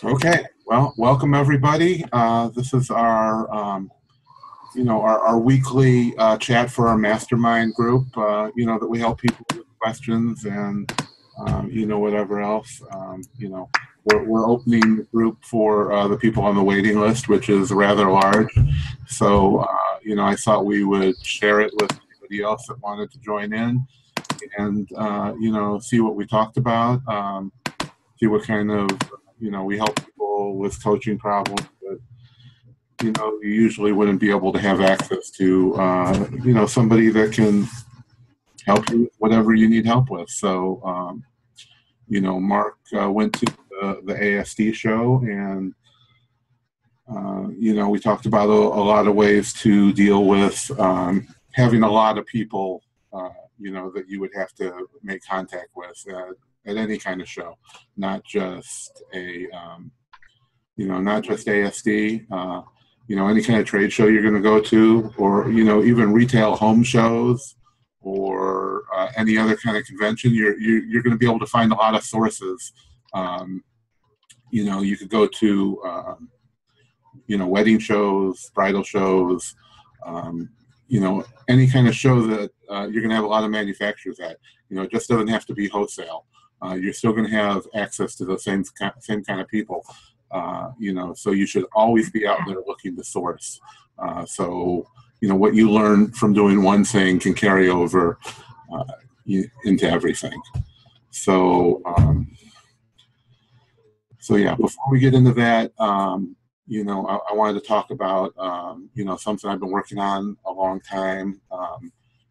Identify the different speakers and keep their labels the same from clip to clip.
Speaker 1: Okay, well, welcome everybody. This is our, our weekly chat for our mastermind group. That we help people with questions and whatever else. We're opening the group for the people on the waiting list, which is rather large. So I thought we would share it with anybody else that wanted to join in, and see what we talked about. See what kind of we help people with coaching problems that you usually wouldn't be able to have access to somebody that can help you with whatever you need help with. So Mark went to the ASD show, and we talked about a lot of ways to deal with having a lot of people that you would have to make contact with at any kind of show, not just not just ASD, any kind of trade show you're going to go to, or, even retail home shows, or any other kind of convention. You're going to be able to find a lot of sources. You could go to, wedding shows, bridal shows, any kind of show that you're going to have a lot of manufacturers at. It just doesn't have to be wholesale. You're still going to have access to the same kind of people. So you should always be out there looking to source. What you learn from doing one thing can carry over into everything. Before we get into that, I wanted to talk about, something I've been working on a long time,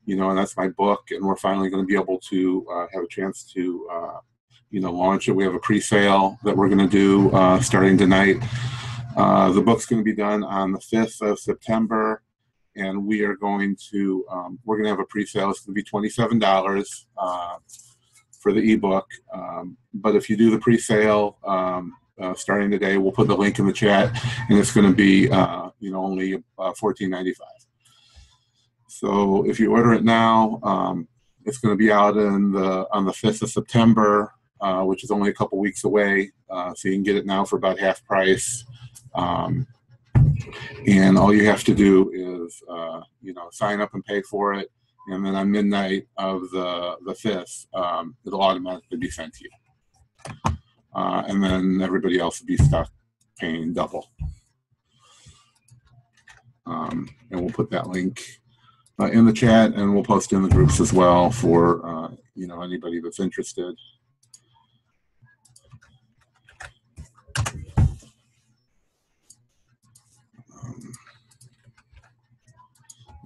Speaker 1: and that's my book, and we're finally going to be able to have a chance to launch it. We have a pre-sale that we're going to do starting tonight. The book's going to be done on the 5th of September, and we are going to we're going to have a pre-sale. It's going to be $27 for the ebook, but if you do the pre-sale starting today, we'll put the link in the chat, and it's going to be only $14.95. So if you order it now, it's going to be out on the 5th of September. Which is only a couple weeks away, so you can get it now for about half price. And all you have to do is, sign up and pay for it, and then on midnight of the 5th, it'll automatically be sent to you. And then everybody else will be stuck paying double. And we'll put that link in the chat, and we'll post in the groups as well for anybody that's interested.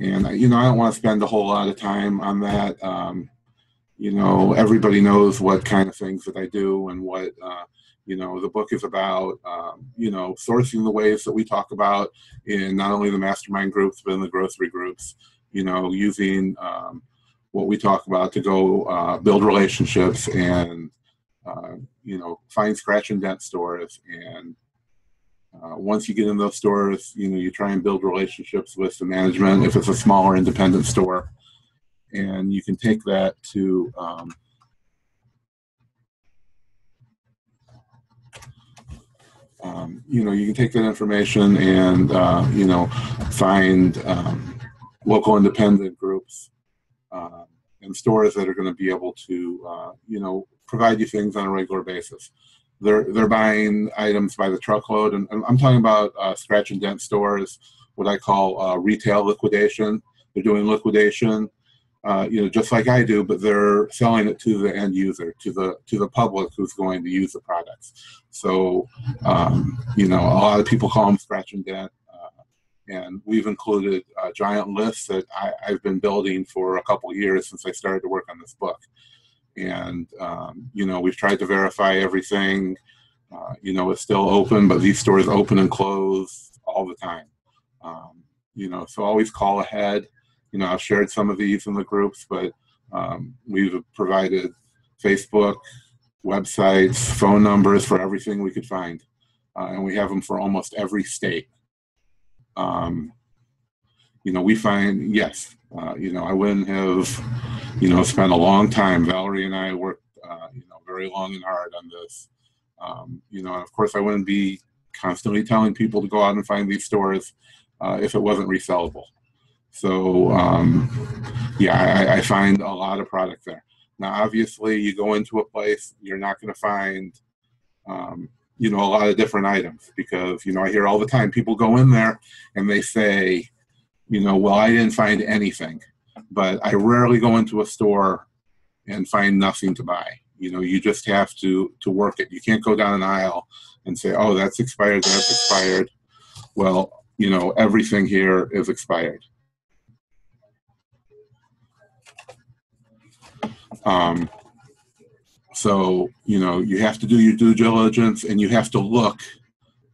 Speaker 1: And, I don't want to spend a whole lot of time on that. Everybody knows what kind of things that I do and what, the book is about, sourcing the ways that we talk about in not only the mastermind groups, but in the grocery groups, using what we talk about to go build relationships and, find scratch and dent stores. And once you get in those stores, you try and build relationships with the management if it's a smaller independent store, and you can take that to you can take that information and find local independent groups and stores that are going to be able to provide you things on a regular basis. They're buying items by the truckload, and I'm talking about scratch and dent stores, what I call retail liquidation. They're doing liquidation, just like I do, but they're selling it to the end user, to the public who's going to use the products. So, a lot of people call them scratch and dent, and we've included giant lists that I've been building for a couple of years since I started to work on this book. And, we've tried to verify everything. It's still open, but these stores open and close all the time. So always call ahead. I've shared some of these in the groups, but we've provided Facebook, websites, phone numbers for everything we could find. And we have them for almost every state. We find, yes, I wouldn't have, spent a long time. Valerie and I worked, very long and hard on this. You know, and of course, I wouldn't be constantly telling people to go out and find these stores if it wasn't resellable. So, yeah, I find a lot of product there. Now, obviously, you go into a place, you're not going to find, you know, a lot of different items because, you know, I hear all the time people go in there and they say, you know, well, I didn't find anything. But I rarely go into a store and find nothing to buy. You know, you just have to work it. You can't go down an aisle and say, oh, that's expired, that's expired. Well, you know, everything here is expired. So, you know, you have to do your due diligence and you have to look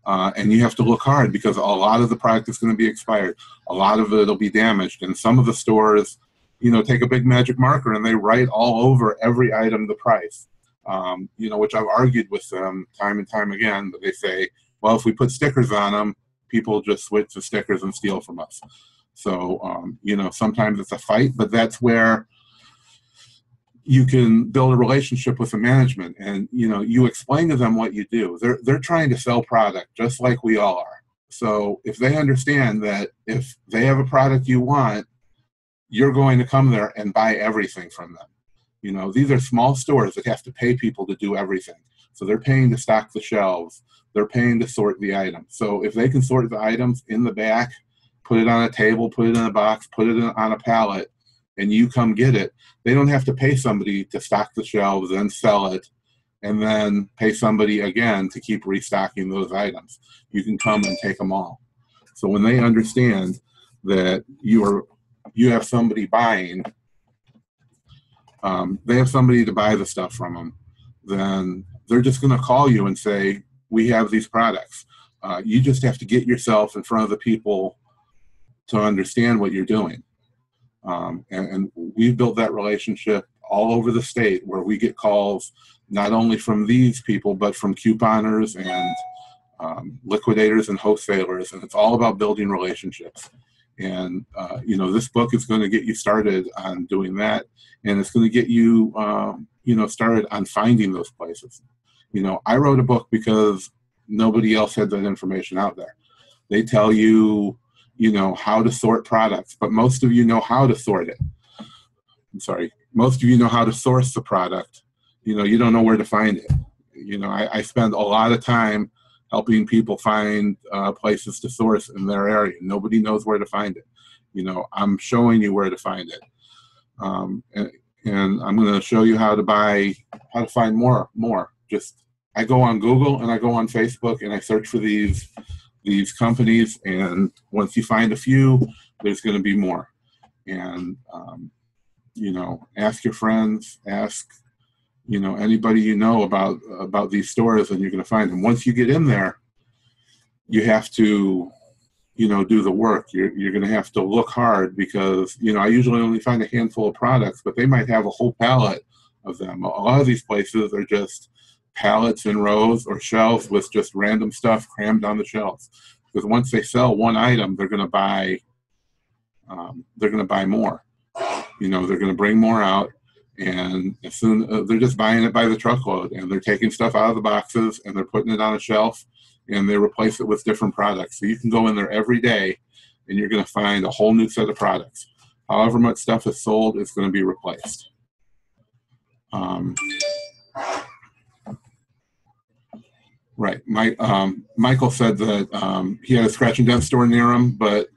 Speaker 1: hard because a lot of the product is going to be expired. A lot of it will be damaged. And some of the stores, you know, take a big magic marker and they write all over every item the price, you know, which I've argued with them time and time again. But they say, well, if we put stickers on them, people just switch the stickers and steal from us. So, you know, sometimes it's a fight, but that's where you can build a relationship with the management and, you know, you explain to them what you do. They're trying to sell product just like we all are. So if they understand that if they have a product you want, you're going to come there and buy everything from them. You know, these are small stores that have to pay people to do everything. So they're paying to stock the shelves. They're paying to sort the items. So if they can sort the items in the back, put it on a table, put it in a box, put it on a pallet, and you come get it, they don't have to pay somebody to stock the shelves and sell it and then pay somebody again to keep restocking those items. You can come and take them all. So when they understand that you have somebody buying, they have somebody to buy the stuff from them, then they're just going to call you and say, we have these products. You just have to get yourself in front of the people to understand what you're doing. And we've built that relationship all over the state where we get calls not only from these people, but from couponers and liquidators and wholesalers. And it's all about building relationships. And, you know, this book is going to get you started on doing that. And it's going to get you, you know, started on finding those places. You know, I wrote a book because nobody else had that information out there. They tell you, you know, how to sort products, but most of you know how to sort it. I'm sorry. Most of you know how to source the product. You know, you don't know where to find it. You know, I spend a lot of time helping people find places to source in their area. Nobody knows where to find it. You know, I'm showing you where to find it. And I'm going to show you how to find more. Just, I go on Google and I go on Facebook and I search for these companies, and once you find a few, there's going to be more. And you know, ask your friends, ask, you know, anybody you know about these stores, and you're going to find them. Once you get in there, you have to, you know, do the work. You're going to have to look hard because, you know, I usually only find a handful of products, but they might have a whole pallet of them. A lot of these places are just pallets in rows or shelves with just random stuff crammed on the shelves. Because once they sell one item, they're going to buy more. You know, they're going to bring more out, and as soon they're just buying it by the truckload, and they're taking stuff out of the boxes and they're putting it on a shelf, and they replace it with different products. So you can go in there every day, and you're going to find a whole new set of products. However much stuff is sold, it's going to be replaced. Right. Michael said that he had a scratch and dent store near him, but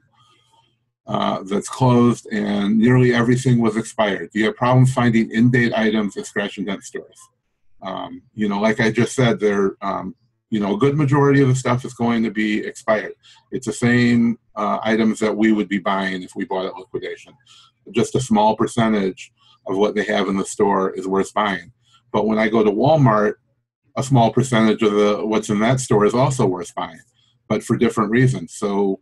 Speaker 1: that's closed, and nearly everything was expired. Do you have problems finding in-date items at scratch and dent stores? You know, like I just said, you know, a good majority of the stuff is going to be expired. It's the same items that we would be buying if we bought at liquidation. Just a small percentage of what they have in the store is worth buying. But when I go to Walmart, a small percentage of what's in that store is also worth buying, but for different reasons. So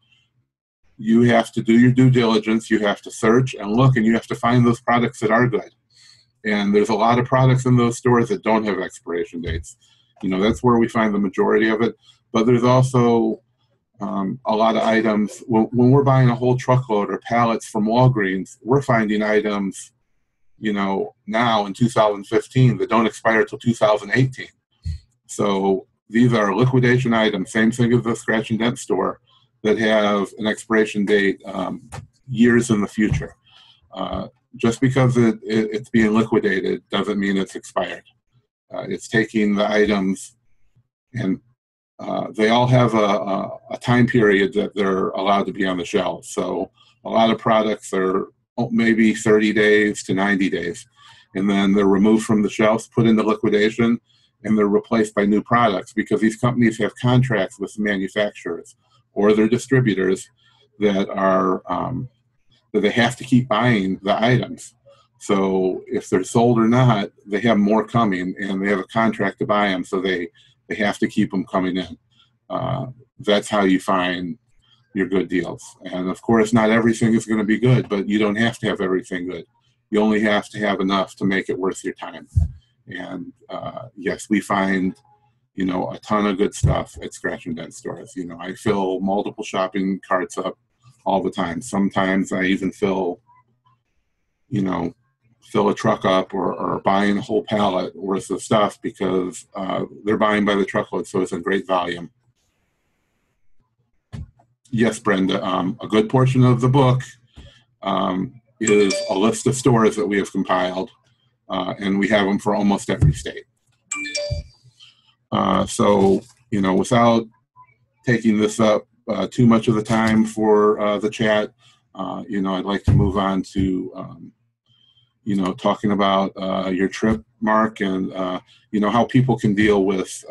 Speaker 1: you have to do your due diligence, you have to search and look, and you have to find those products that are good. And there's a lot of products in those stores that don't have expiration dates. You know, that's where we find the majority of it. But there's also a lot of items, when we're buying a whole truckload or pallets from Walgreens, we're finding items, you know, now in 2015 that don't expire till 2018. So these are liquidation items, same thing as the scratch and dent store, that have an expiration date years in the future. Just because it's being liquidated doesn't mean it's expired. It's taking the items, and they all have a time period that they're allowed to be on the shelf. So a lot of products are maybe 30 days to 90 days, and then they're removed from the shelves, put into liquidation, and they're replaced by new products, because these companies have contracts with manufacturers or their distributors that are that they have to keep buying the items. So if they're sold or not, they have more coming, and they have a contract to buy them, so they have to keep them coming in. That's how you find your good deals. And of course, not everything is going to be good, but you don't have to have everything good. You only have to have enough to make it worth your time. And yes, we find, you know, a ton of good stuff at scratch and dent stores. You know, I fill multiple shopping carts up all the time. Sometimes I even fill a truck up, or buying a whole pallet worth of stuff, because they're buying by the truckload, so it's in great volume. Yes, Brenda, a good portion of the book is a list of stores that we have compiled, and we have them for almost every state. So, you know, without taking this up too much of the time for the chat, you know, I'd like to move on to, you know, talking about your trip, Mark, and, you know, how people can deal with,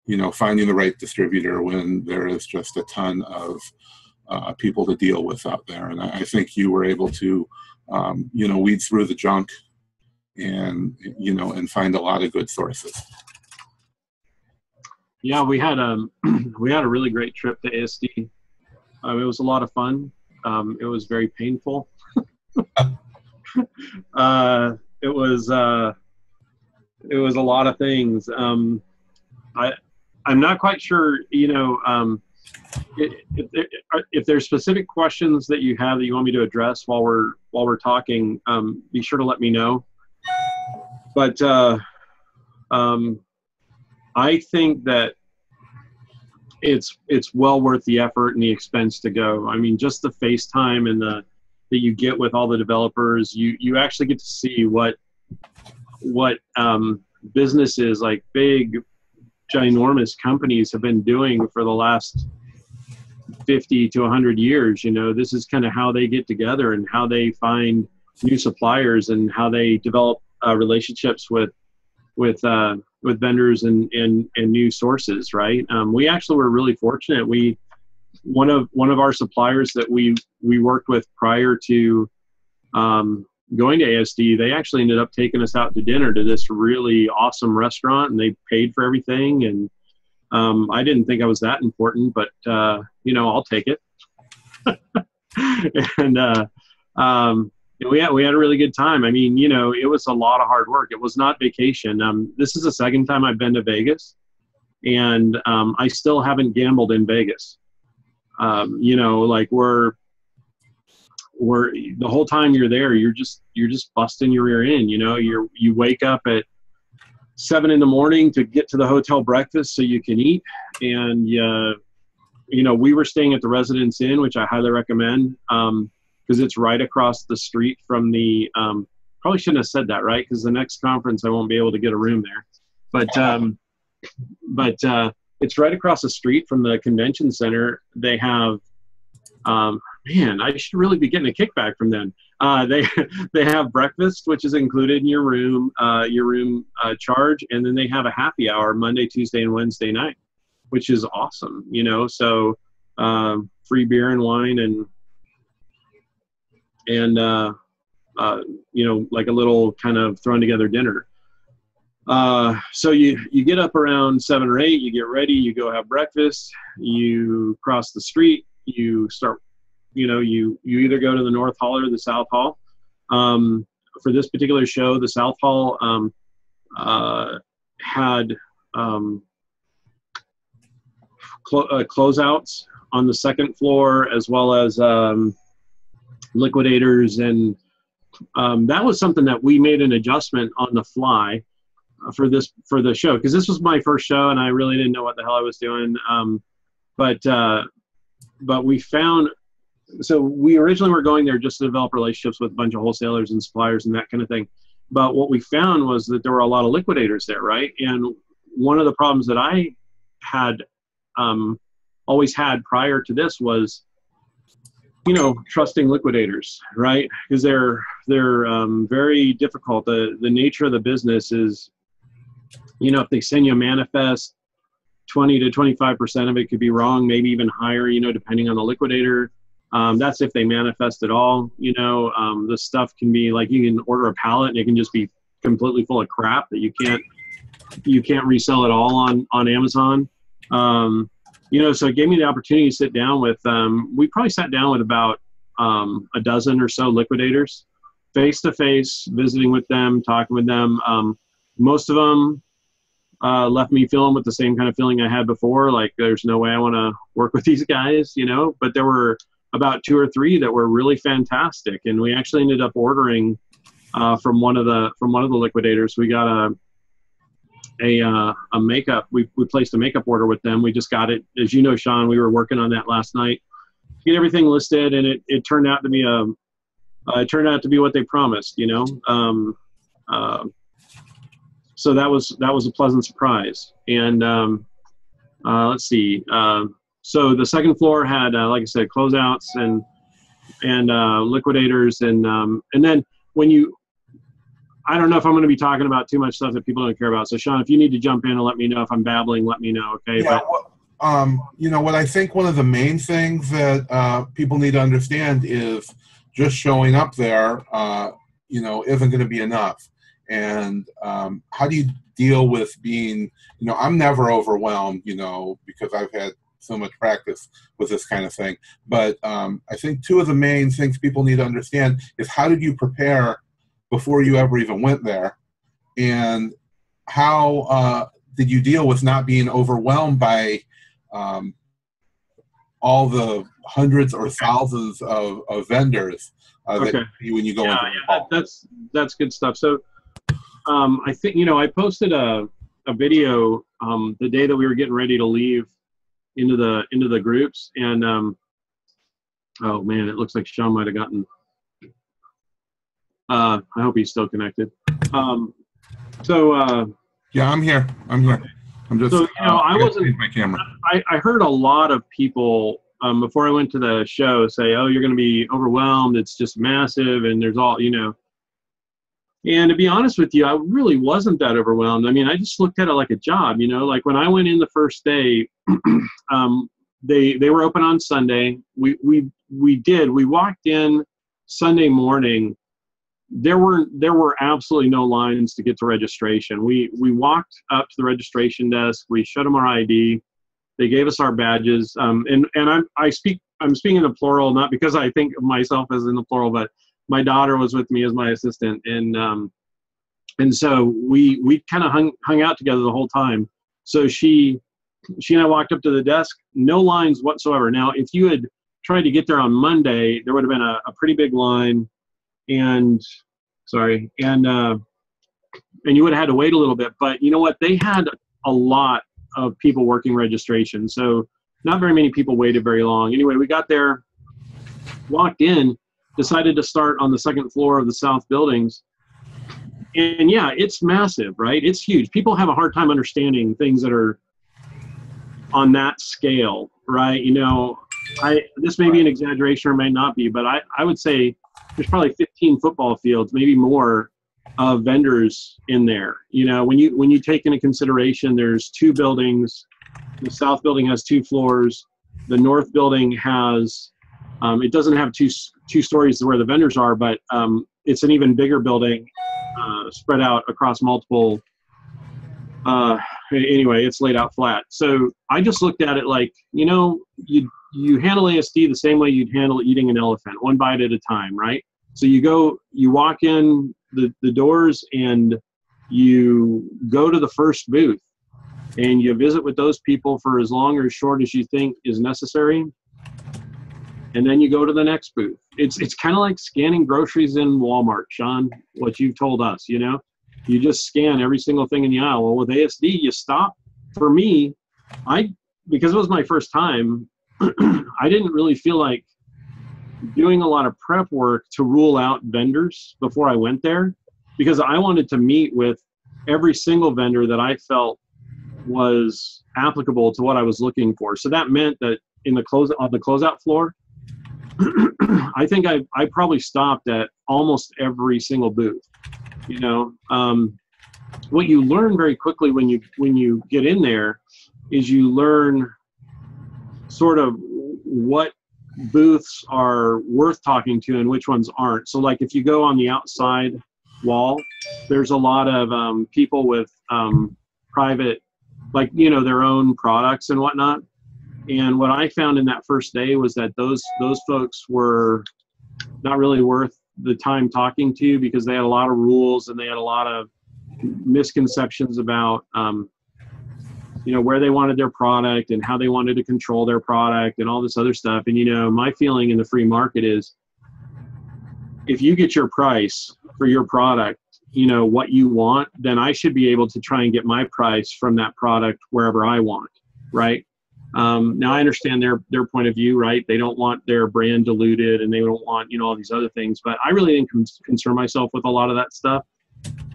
Speaker 1: you know, finding the right distributor when there is just a ton of people to deal with out there. And I think you were able to, you know, weed through the junk and, you know, and find a lot of good sources.
Speaker 2: Yeah, we had a really great trip to ASD. It was a lot of fun. It was very painful. It was a lot of things. I'm not quite sure, you know, if there's specific questions that you have that you want me to address while we're talking, be sure to let me know. But I think that it's well worth the effort and the expense to go. I mean, just the FaceTime and that you get with all the developers, you actually get to see what businesses, like big, ginormous companies, have been doing for the last 50 to 100 years. You know, this is kind of how they get together and how they find new suppliers and how they develop relationships with vendors and new sources, right? We actually were really fortunate. One of our suppliers that we worked with prior to going to ASD, they actually ended up taking us out to dinner to this really awesome restaurant, and they paid for everything. And I didn't think I was that important, but you know, I'll take it. And we had a really good time. I mean, you know, it was a lot of hard work. It was not vacation. This is the second time I've been to Vegas, and I still haven't gambled in Vegas. You know, like we're the whole time you're there, you're just busting your rear end. You know, you wake up at 7 in the morning to get to the hotel breakfast so you can eat. And you know, we were staying at the Residence Inn, which I highly recommend, because it's right across the street from the, probably shouldn't have said that, right? Because the next conference, I won't be able to get a room there. But it's right across the street from the convention center. They have, man, I should really be getting a kickback from them. They have breakfast, which is included in your room charge. And then they have a happy hour Monday, Tuesday, and Wednesday night, which is awesome, you know? So free beer and wine and you know, like a little kind of thrown together dinner. So you get up around 7 or 8, you get ready, you go have breakfast, you cross the street, you start, you know, you either go to the North Hall or the South Hall. For this particular show, the South Hall had closeouts on the second floor, as well as liquidators, and that was something that we made an adjustment on the fly. for the show, because this was my first show and I really didn't know what the hell I was doing. But we found, so we originally were going there just to develop relationships with a bunch of wholesalers and suppliers and that kind of thing. But what we found was that there were a lot of liquidators there, right? And one of the problems that I had always had prior to this was, trusting liquidators, right? Because they're very difficult. The nature of the business is, if they send you a manifest, 20 to 25% of it could be wrong, maybe even higher, depending on the liquidator. That's if they manifest at all. The stuff can be like, you can order a pallet and it can just be completely full of crap that you can't resell at all on Amazon. So it gave me the opportunity to sit down with, we probably sat down with about a dozen or so liquidators, face to face, visiting with them, talking with them. Most of them left me feeling with the same kind of feeling I had before, like there's no way I want to work with these guys, but there were about 2 or 3 that were really fantastic. And we actually ended up ordering from one of the liquidators. We got a makeup. We placed a makeup order with them. We just got it, as you know, Sean. We were working on that last night. Get everything listed, and it turned out to be what they promised. So that was a pleasant surprise. And let's see. So the second floor had, like I said, closeouts and liquidators, and then I don't know if I'm going to be talking about too much stuff that people don't care about. So Sean, if you need to jump in and let me know if I'm babbling, let me know. Okay.
Speaker 1: Yeah. What I think one of the main things that people need to understand is just showing up there, isn't going to be enough. And how do you deal with being, I'm never overwhelmed, because I've had so much practice with this kind of thing. But I think 2 of the main things people need to understand is, how did you prepare before you ever even went there? And how did you deal with not being overwhelmed by all the hundreds or thousands of vendors that when you go into the hall?
Speaker 2: That's good stuff. So I think, I posted a video the day that we were getting ready to leave into the groups, and oh man, it looks like Sean might have gotten. I hope he's still connected.
Speaker 1: Yeah, I'm here. I'm just.
Speaker 2: So I wasn't.
Speaker 1: My camera.
Speaker 2: I heard a lot of people before I went to the show say, "Oh, you're going to be overwhelmed. It's just massive, and there's all." And to be honest with you, I really wasn't that overwhelmed. I mean, I just looked at it like a job. Like when I went in the first day, they were open on Sunday. We walked in Sunday morning. There were absolutely no lines to get to registration. We walked up to the registration desk. We showed them our ID. They gave us our badges. And I'm speaking in the plural, not because I think of myself as in the plural, but my daughter was with me as my assistant, and so we kind of hung out together the whole time. So she and I walked up to the desk, no lines whatsoever. Now, if you had tried to get there on Monday, there would have been a pretty big line, and you would have had to wait a little bit. But you know what? They had a lot of people working registration, so not very many people waited very long. Anyway, we got there, walked in, decided to start on the second floor of the South buildings. And yeah, it's massive, right? It's huge. People have a hard time understanding things that are on that scale, right? This may be an exaggeration or may not be, but I would say there's probably 15 football fields, maybe more, of vendors in there. When you take into consideration, there's 2 buildings. The South building has 2 floors. The North building has, it doesn't have two stories where the vendors are, but it's an even bigger building, spread out across multiple. Anyway, it's laid out flat. So I just looked at it like, you handle ASD the same way you'd handle eating an elephant, one bite at a time, right? So you walk in the doors and you go to the first booth and you visit with those people for as long or as short as you think is necessary. And then you go to the next booth. It's kind of like scanning groceries in Walmart, Sean, what you've told us, You just scan every single thing in the aisle. Well, with ASD, you stop. For me, because it was my first time, I didn't really feel like doing a lot of prep work to rule out vendors before I went there, because I wanted to meet with every single vendor that I felt was applicable to what I was looking for. So that meant that on the closeout floor, I think I probably stopped at almost every single booth. You know, what you learn very quickly when you get in there is you learn sort of what booths are worth talking to and which ones aren't. So like if you go on the outside wall, there's a lot of people with private, like, you know, their own products and whatnot. And what I found in that first day was that those folks were not really worth the time talking to, because they had a lot of rules and they had a lot of misconceptions about you know, where they wanted their product and how they wanted to control their product and all this other stuff. And, you know, my feeling in the free market is if you get your price for your product, you know, what you want, then I should be able to try and get my price from that product wherever I want, right? Now I understand their point of view, right? They don't want their brand diluted and they don't want, you know, all these other things, but I really didn't concern myself with a lot of that stuff.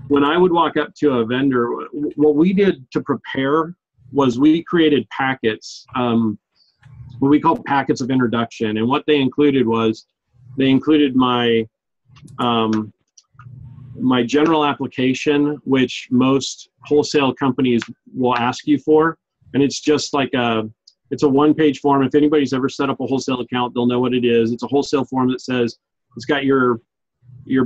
Speaker 2: When I would walk up to a vendor, what we did to prepare was we created packets, what we call packets of introduction. And what they included was, they included my my general application, which most wholesale companies will ask you for. And it's just like it's a one-page form. If anybody's ever set up a wholesale account, they'll know what it is. It's a wholesale form that says, it's got your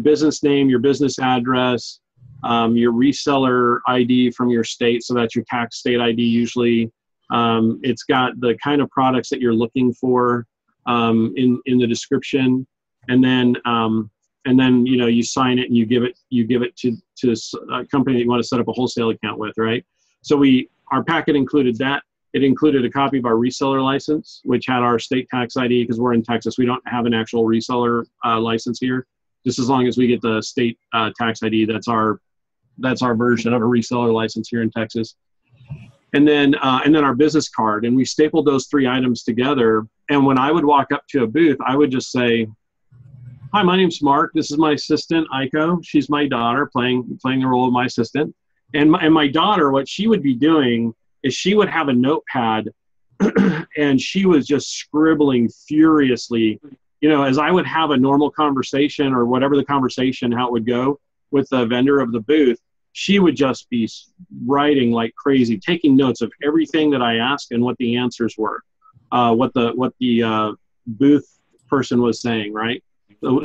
Speaker 2: business name, your business address, your reseller ID from your state, so that's your tax state ID usually. It's got the kind of products that you're looking for in the description, and then you know, you sign it and you give it to a company that you want to set up a wholesale account with, right? So our packet included that. It included a copy of our reseller license, which had our state tax ID, because we're in Texas. We don't have an actual reseller license here. Just as long as we get the state tax ID, that's our version of a reseller license here in Texas. And then our business card. And we stapled those three items together. And when I would walk up to a booth, I would just say, "Hi, my name's Mark. This is my assistant, Aiko. She's my daughter, playing the role of my assistant." And my daughter, what she would be doing is she would have a notepad and she was just scribbling furiously, you know, as I would have a normal conversation or whatever the conversation, how it would go with the vendor of the booth. She would just be writing like crazy, taking notes of everything that I asked and what the answers were, what the booth person was saying, right?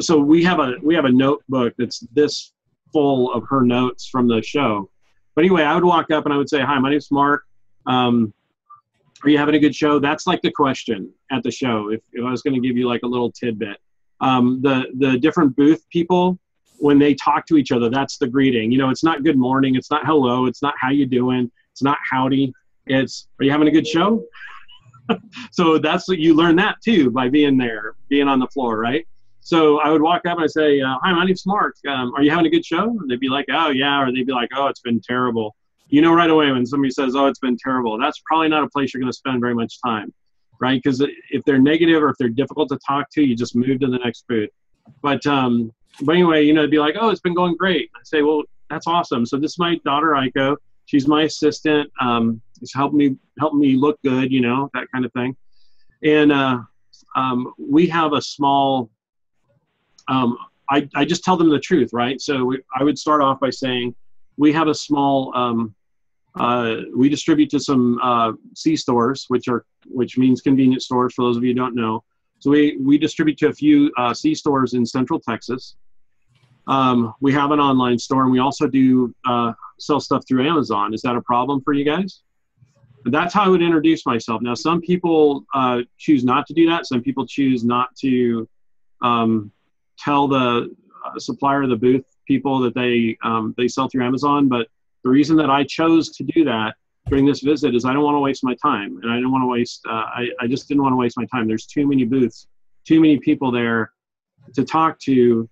Speaker 2: So we have a notebook that's this full of her notes from the show. But anyway, I would walk up and I would say, "Hi, my name's Mark. Are you having a good show?" That's like the question at the show. If I was going to give you like a little tidbit, the different booth people, when they talk to each other, that's the greeting. You know, it's not good morning. It's not hello. It's not how you doing. It's not howdy. It's, "Are you having a good show?" So that's what you learn that too by being there, being on the floor, right? So I would walk up and I'd say, "Hi, my name's Mark. Are you having a good show?" And they'd be like, "Oh yeah," or they'd be like, "Oh, it's been terrible." You know right away when somebody says, "Oh, it's been terrible," that's probably not a place you're going to spend very much time, right? Because if they're negative or if they're difficult to talk to, you just move to the next booth. But anyway, you know, it'd be like, "Oh, it's been going great." I say, "Well, that's awesome. So this is my daughter, Aiko. She's my assistant. It's helping me look good, you know, that kind of thing." And we have a small, I just tell them the truth, right? So I would start off by saying, we have a small, we distribute to some C-stores, which means convenience stores for those of you who don't know. So we distribute to a few C-stores in Central Texas. We have an online store, and we also do sell stuff through Amazon. Is that a problem for you guys? That's how I would introduce myself. Now, some people choose not to do that. Some people choose not to tell the supplier of the booth people that they sell through Amazon. But the reason that I chose to do that during this visit is I don't want to waste my time, and I didn't want to waste. I just didn't want to waste my time. There's too many booths, too many people there to talk to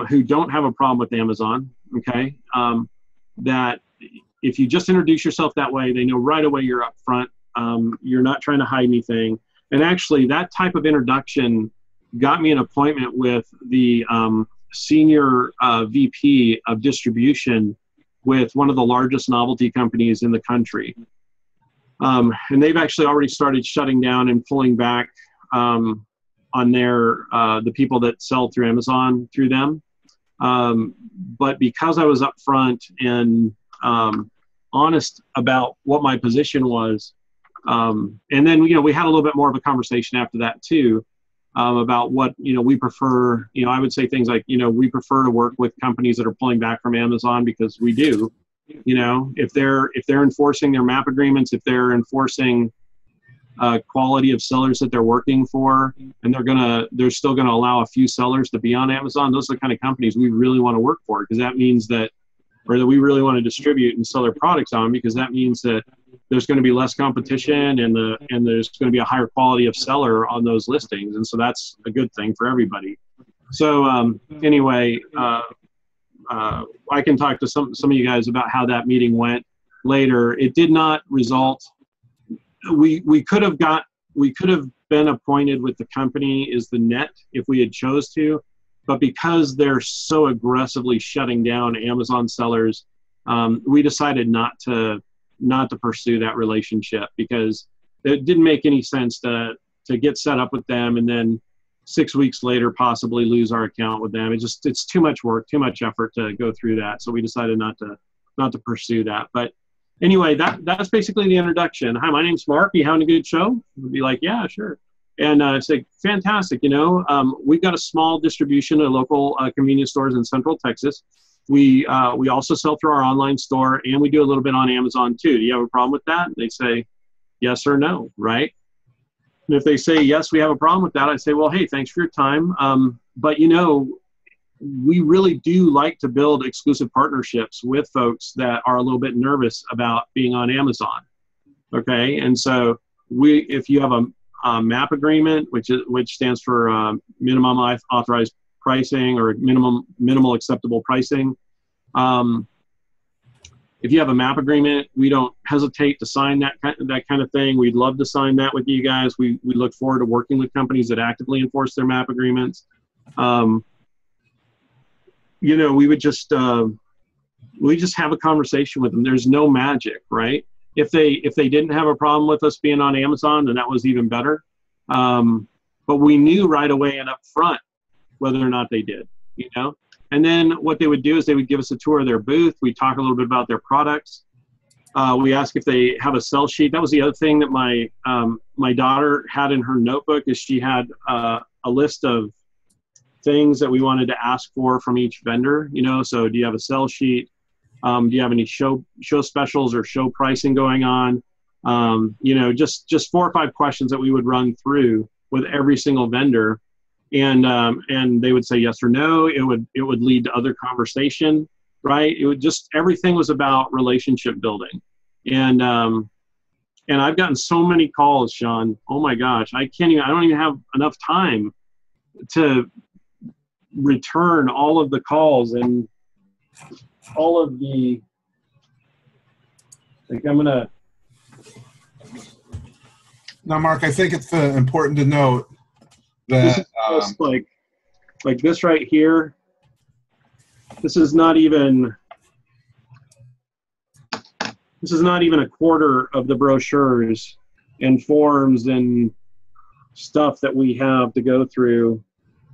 Speaker 2: who don't have a problem with Amazon. Okay, that if you just introduce yourself that way, they know right away you're up front. You're not trying to hide anything. And actually, that type of introduction got me an appointment with the senior VP of distribution with one of the largest novelty companies in the country. And they've actually already started shutting down and pulling back on their the people that sell through Amazon through them. But because I was up front and honest about what my position was, and then we had a little bit more of a conversation after that too, about what we prefer. I would say things like we prefer to work with companies that are pulling back from Amazon because we do. If they're enforcing their MAP agreements, if they're enforcing quality of sellers that they're working for, and they're still gonna allow a few sellers to be on Amazon, those are the kind of companies we really want to work for, because that means that we really want to distribute and sell their products on, because that means that there's going to be less competition and there's going to be a higher quality of seller on those listings, and so that's a good thing for everybody. So anyway, I can talk to some of you guys about how that meeting went later. It did not result. We could have been appointed with the company as the net if we had chose to, but because they're so aggressively shutting down Amazon sellers, we decided not to pursue that relationship, because it didn't make any sense to get set up with them and then 6 weeks later possibly lose our account with them. It's too much work, too much effort to go through that. So we decided not to pursue that. But anyway, that's basically the introduction. Hi, my name's Mark. You having a good show? We'd be like, yeah, sure. And say, fantastic. We've got a small distribution of local convenience stores in Central Texas. We also sell through our online store, and we do a little bit on Amazon too. Do you have a problem with that? And they say yes or no, right? And if they say yes, we have a problem with that, I say, well, hey, thanks for your time. But we really do like to build exclusive partnerships with folks that are a little bit nervous about being on Amazon. Okay, and so if you have a MAP agreement, which stands for minimum authorized pricing, or minimal acceptable pricing. If you have a MAP agreement, we don't hesitate to sign that kind of thing. We'd love to sign that with you guys. We look forward to working with companies that actively enforce their MAP agreements. We would just have a conversation with them. There's no magic, right? If they didn't have a problem with us being on Amazon, then that was even better. But we knew right away and up front whether or not they did, And then what they would do is they would give us a tour of their booth. We'd talk a little bit about their products. We ask if they have a sell sheet. That was the other thing that my daughter had in her notebook, is she had a list of things that we wanted to ask for from each vendor. So do you have a sell sheet? Do you have any show specials or show pricing going on? Just 4 or 5 questions that we would run through with every single vendor. And they would say yes or no. It would lead to other conversation, right? Everything was about relationship building. And I've gotten so many calls, Sean. Oh my gosh, I don't even have enough time to return all of the calls and all of the,
Speaker 1: Now, Mark, I think it's important to note that
Speaker 2: like this right here, this is not even a quarter of the brochures and forms and stuff that we have to go through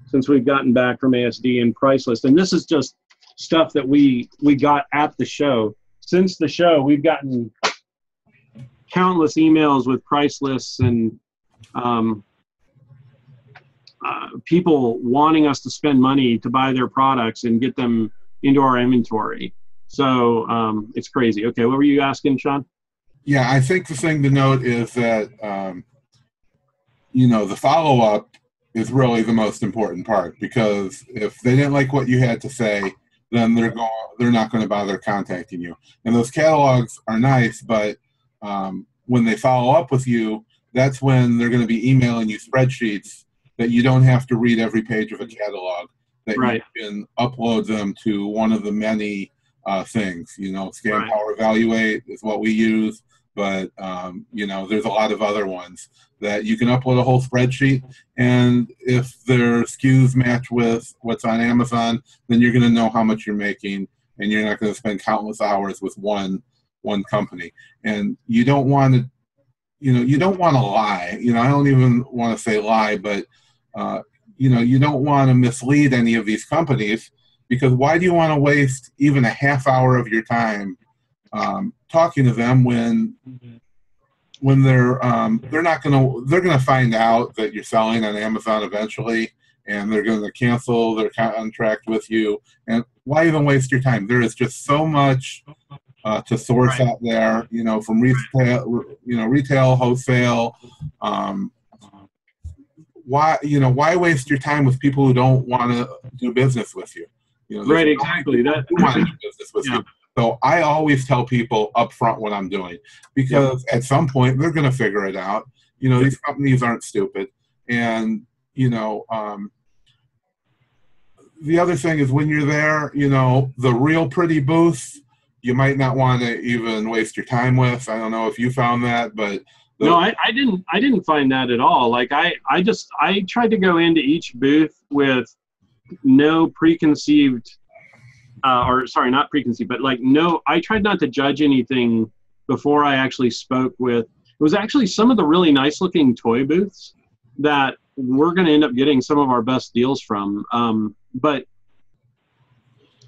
Speaker 2: since we've gotten back from ASD and price list. And this is just stuff that we got at the show. Since the show, we've gotten countless emails with price lists and people wanting us to spend money to buy their products and get them into our inventory. So it's crazy. Okay, what were you asking, Sean?
Speaker 1: Yeah, I think the thing to note is that, the follow-up is really the most important part, because if they didn't like what you had to say, then they're not going to bother contacting you. And those catalogs are nice, but when they follow up with you, that's when they're going to be emailing you spreadsheets that you don't have to read every page of a catalog, that
Speaker 2: right.
Speaker 1: You can upload them to one of the many things. You know, Scan
Speaker 2: Right.
Speaker 1: Power Evaluate is what we use, but you know, there's a lot of other ones that you can upload a whole spreadsheet, and if their SKUs match with what's on Amazon, then you're going to know how much you're making, and you're not going to spend countless hours with one company. And you don't want to, you know, you don't want to lie. You know, I don't even want to say lie, but you know, you don't want to mislead any of these companies, because why do you want to waste even a half hour of your time talking to them when they're not they're gonna find out that you're selling on Amazon eventually, and they're going to cancel their contract with you. And why even waste your time? There is just so much to source out there, you know, from retail, wholesale. Why waste your time with people who don't want to do business with you? You know,
Speaker 2: Right, exactly.
Speaker 1: That want to do business with you. So I always tell people up front what I'm doing, because at some point they're going to figure it out. You know, these companies aren't stupid. And, you know, the other thing is, when you're there, you know, the real pretty booths, you might not want to even waste your time with. I don't know if you found that, but
Speaker 2: no, I didn't find that at all. Like I tried to go into each booth with no preconceived or sorry, not preconceived, but like I tried not to judge anything before I actually spoke with. It was actually some of the really nice looking toy booths that we're going to end up getting some of our best deals from. But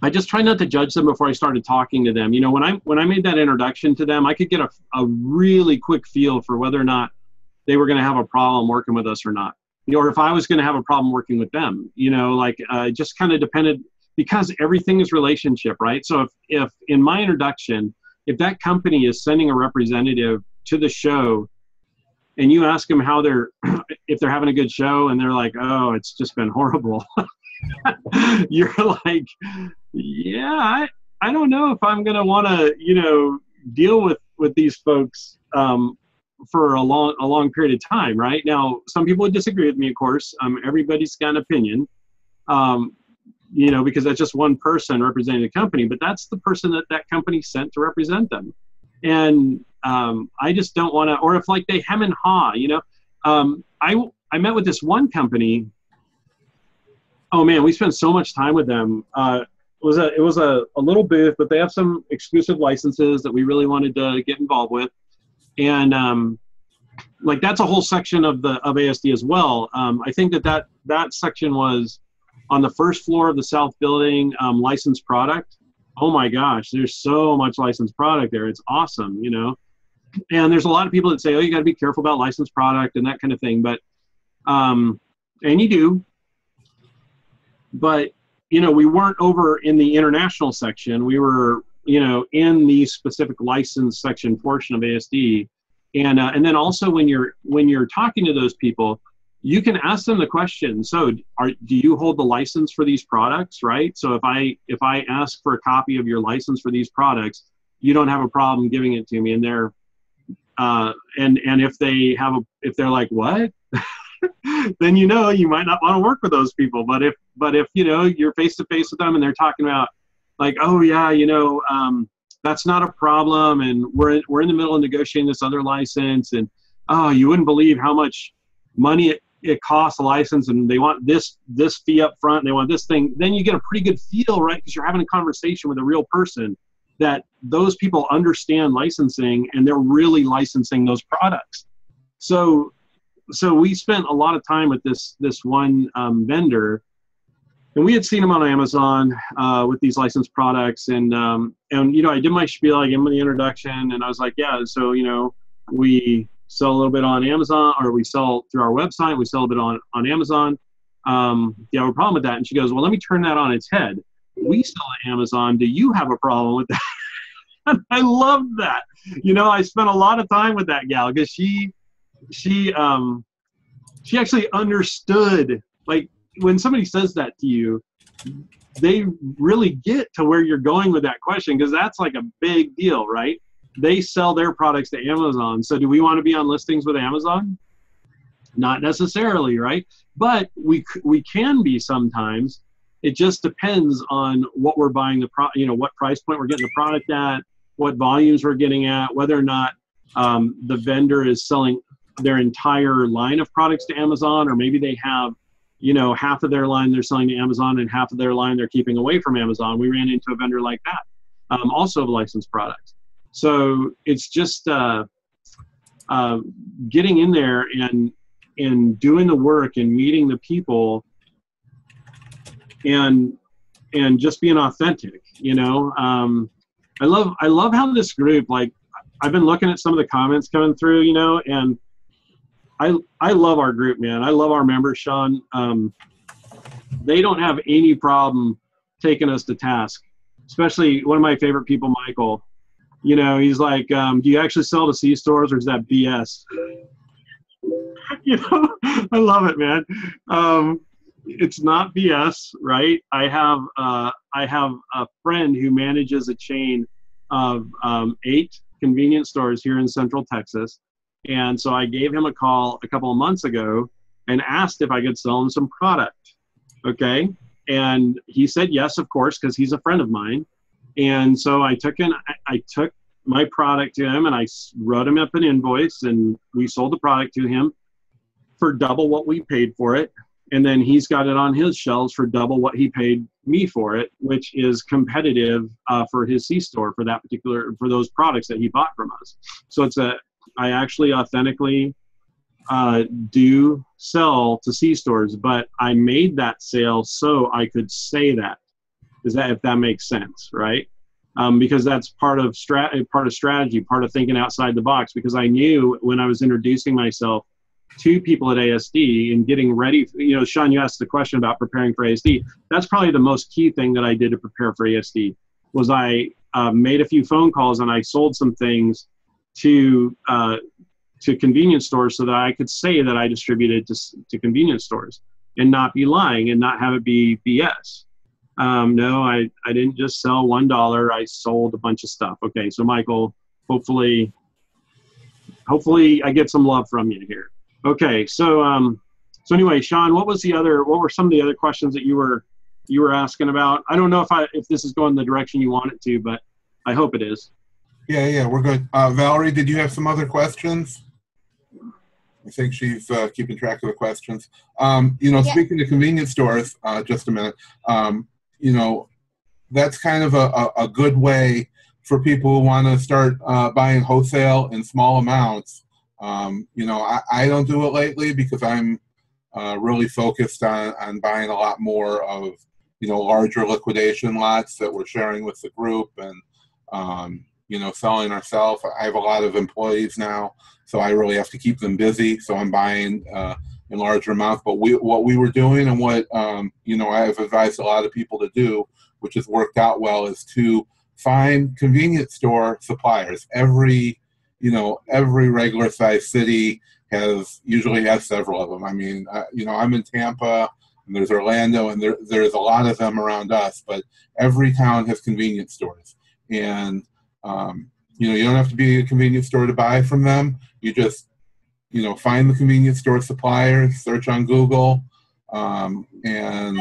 Speaker 2: I just tried not to judge them before I started talking to them. You know, when I made that introduction to them, I could get a really quick feel for whether or not they were going to have a problem working with us or not, you know, or if I was going to have a problem working with them. You know, like it just kind of depended, because everything is relationship, right? So if in my introduction, if that company is sending a representative to the show and you ask them how if they're having a good show, and they're like, oh, it's just been horrible. You're like, yeah, I don't know if I'm going to want to, you know, deal with these folks for a long period of time, right? Now, some people would disagree with me, of course. Everybody's got an opinion. You know, because that's just one person representing the company, but that's the person that company sent to represent them. And I just don't want to, or if like they hem and haw, you know. I met with this one company. Oh man, we spent so much time with them. It was a little booth, but they have some exclusive licenses that we really wanted to get involved with. And like that's a whole section of ASD as well. I think that section was on the first floor of the South building, licensed product. Oh my gosh, there's so much licensed product there. It's awesome, you know. And there's a lot of people that say, oh, you got to be careful about licensed product and that kind of thing. But, and you do. But, you know, we weren't over in the international section. We were, you know, in the specific license section portion of ASD. And then also when you're talking to those people, you can ask them the question. So do you hold the license for these products, right? So if I ask for a copy of your license for these products, you don't have a problem giving it to me. And they're and if they're like, what? Then, you know, you might not want to work with those people. But if you know, you're face to face with them and they're talking about like, oh yeah, you know, that's not a problem, and we're in the middle of negotiating this other license, and oh, you wouldn't believe how much money it costs a license, and they want this fee up front, and they want this thing. Then you get a pretty good feel, right? Because you're having a conversation with a real person, that those people understand licensing and they're really licensing those products. So we spent a lot of time with this one vendor, and we had seen him on Amazon with these licensed products, and you know, I did my spiel, I gave him the introduction, and I was like, yeah, so you know, we sell a little bit on Amazon, or we sell through our website, we sell a bit on Amazon. Do you have a problem with that? And she goes, well, let me turn that on its head. We sell on Amazon. Do you have a problem with that? And I love that. You know, I spent a lot of time with that gal, because she actually understood, like, when somebody says that to you, they really get to where you're going with that question, because that's like a big deal, right? They sell their products to Amazon. So do we want to be on listings with Amazon? Not necessarily, right? But we can be sometimes. It just depends on what we're buying what price point we're getting the product at, what volumes we're getting at, whether or not the vendor is selling their entire line of products to Amazon, or maybe they have, half of their line they're selling to Amazon and half of their line they're keeping away from Amazon. We ran into a vendor like that, also of licensed products. So it's just getting in there and doing the work and meeting the people and just being authentic. I love how this group, like, I've been looking at some of the comments coming through, and I love our group, man. I love our members, Sean. They don't have any problem taking us to task, especially one of my favorite people, Michael. He's like, do you actually sell to C-stores, or is that BS? I love it, man. It's not BS, right? I have a friend who manages a chain of 8 convenience stores here in Central Texas. And so I gave him a call a couple of months ago and asked if I could sell him some product. Okay. And he said yes, of course, because he's a friend of mine. And so I took my product to him and I wrote him up an invoice, and we sold the product to him for double what we paid for it. And then he's got it on his shelves for double what he paid me for it, which is competitive for his C-store for those products that he bought from us. So I actually authentically do sell to C-stores, but I made that sale so I could say that. If that makes sense, right? Because that's part of strategy, part of thinking outside the box, because I knew when I was introducing myself to people at ASD and getting ready, Sean, you asked the question about preparing for ASD. That's probably the most key thing that I did to prepare for ASD, was I made a few phone calls and I sold some things to convenience stores so that I could say that I distributed to convenience stores and not be lying and not have it be BS. No, I didn't just sell $1. I sold a bunch of stuff. Okay. So Michael, hopefully I get some love from you here. Okay. So anyway, Sean, what were some of the other questions that you were asking about? I don't know if this is going the direction you want it to, but I hope it is.
Speaker 1: Yeah, we're good. Valerie, did you have some other questions? I think she's keeping track of the questions. Yeah. Speaking of convenience stores, just a minute. That's kind of a good way for people who want to start buying wholesale in small amounts. I don't do it lately because I'm really focused on buying a lot more of, larger liquidation lots that we're sharing with the group and, selling ourselves. I have a lot of employees now, so I really have to keep them busy. So I'm buying in larger amounts. But what we were doing and what, I have advised a lot of people to do, which has worked out well, is to find convenience store suppliers. Every regular sized city usually has several of them. I mean, I'm in Tampa, and there's Orlando, and there's a lot of them around us, but every town has convenience stores. And, you don't have to be a convenience store to buy from them. You just, find the convenience store suppliers, search on Google, and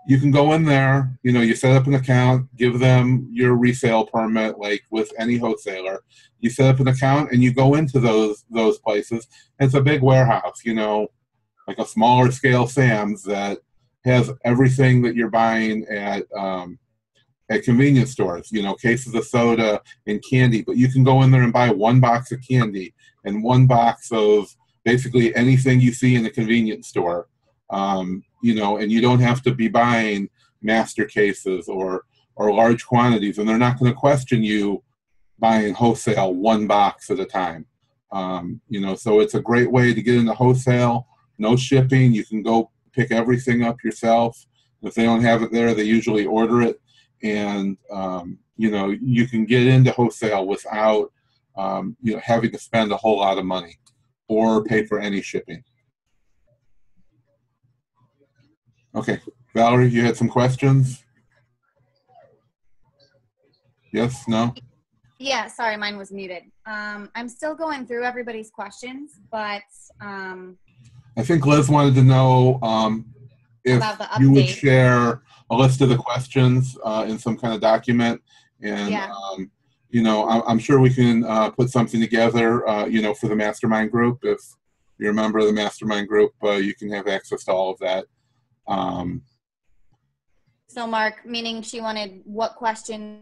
Speaker 1: you can go in there, you set up an account, give them your resale permit, like with any wholesaler. You set up an account and you go into those places. It's a big warehouse, like a smaller scale Sam's that has everything that you're buying at convenience stores, cases of soda and candy. But you can go in there and buy 1 box of candy and 1 box of basically anything you see in the convenience store. And you don't have to be buying master cases or large quantities, and they're not going to question you buying wholesale 1 box at a time. So it's a great way to get into wholesale. No shipping. You can go pick everything up yourself. If they don't have it there, they usually order it. And, you can get into wholesale without, having to spend a whole lot of money or pay for any shipping. Okay. Valerie, you had some questions? Yes? No?
Speaker 3: Yeah, sorry, mine was muted. I'm still going through everybody's questions, but I
Speaker 1: think Liz wanted to know if you would share a a list of the questions in some kind of document, and
Speaker 3: Yeah.
Speaker 1: you know, I'm sure we can put something together, you know, for the mastermind group. If you're a member of the mastermind group, you can have access to all of that.
Speaker 3: So Mark, meaning she wanted what question?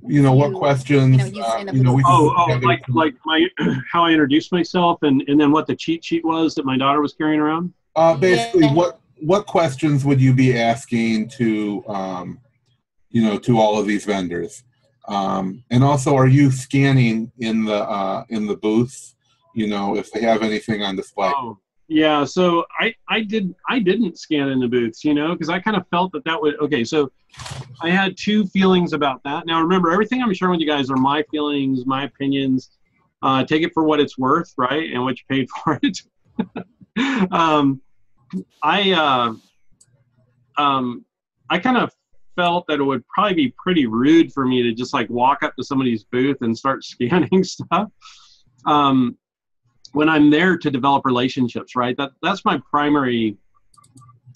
Speaker 1: You know, what questions?
Speaker 3: You know,
Speaker 1: you know, we can put together
Speaker 2: like my how I introduced myself, and then what the cheat sheet was that my daughter was carrying around.
Speaker 1: basically,
Speaker 3: Yeah.
Speaker 1: what questions would you be asking to, you know, to all of these vendors? And also, are you scanning in the booths? You know, if they have anything on display.
Speaker 2: Oh, yeah. So I didn't scan in the booths, you know, because I kind of felt that would, okay. So I had two feelings about that. Now remember, everything I'm sharing with you guys are my feelings, my opinions. Take it for what it's worth, right? And what you paid for it. I kind of felt that it would probably be pretty rude for me to just like walk up to somebody's booth and start scanning stuff. When I'm there to develop relationships, right? That's my primary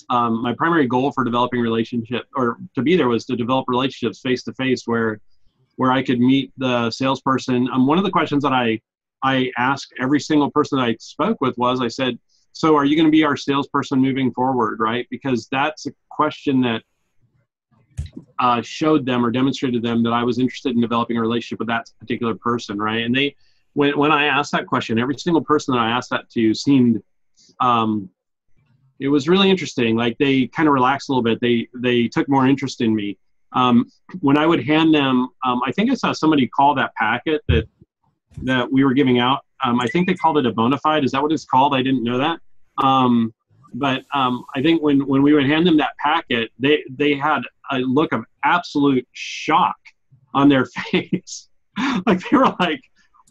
Speaker 2: goal for developing relationship, or to be there, was to develop relationships face to face, where I could meet the salesperson. One of the questions that I asked every single person that I spoke with was, I said, so are you going to be our salesperson moving forward, right? Because that's a question that showed them or demonstrated them that I was interested in developing a relationship with that particular person, right? And they, when I asked that question, every single person that I asked that to seemed, it was really interesting. Like they kind of relaxed a little bit. They took more interest in me. When I would hand them, I think I saw somebody call that packet that we were giving out. I think they called it a bona fide. Is that what it's called? I didn't know that. But I think when we would hand them that packet, they had a look of absolute shock on their face. Like they were like,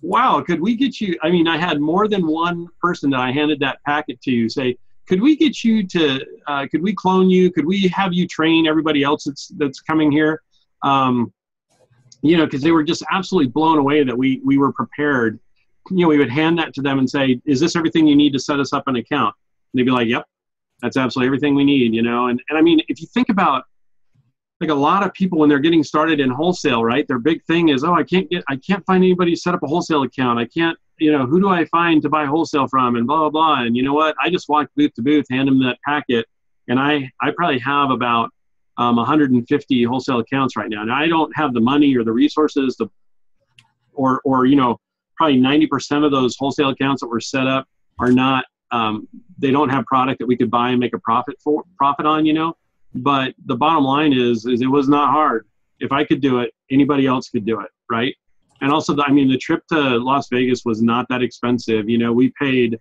Speaker 2: wow, could we get you? I mean, I had more than one person that I handed that packet to say, could we get you to, could we clone you? Could we have you train everybody else that's coming here? You know, because they were just absolutely blown away that we were prepared. You know, we would hand that to them and say, is this everything you need to set us up an account? And they'd be like, yep, that's absolutely everything we need, you know? And I mean, if you think about, like a lot of people when they're getting started in wholesale, right? Their big thing is, oh, I can't find anybody to set up a wholesale account. I can't, you know, who do I find to buy wholesale from, and blah, blah, blah. And you know what? I just walked booth to booth, hand them that packet. And I probably have about 150 wholesale accounts right now. And I don't have the money or the resources to, or, you know, probably 90% of those wholesale accounts that were set up are not, they don't have product that we could buy and make a profit on, you know? But the bottom line is it was not hard. If I could do it, anybody else could do it, right? And also, I mean, the trip to Las Vegas was not that expensive. You know, we paid,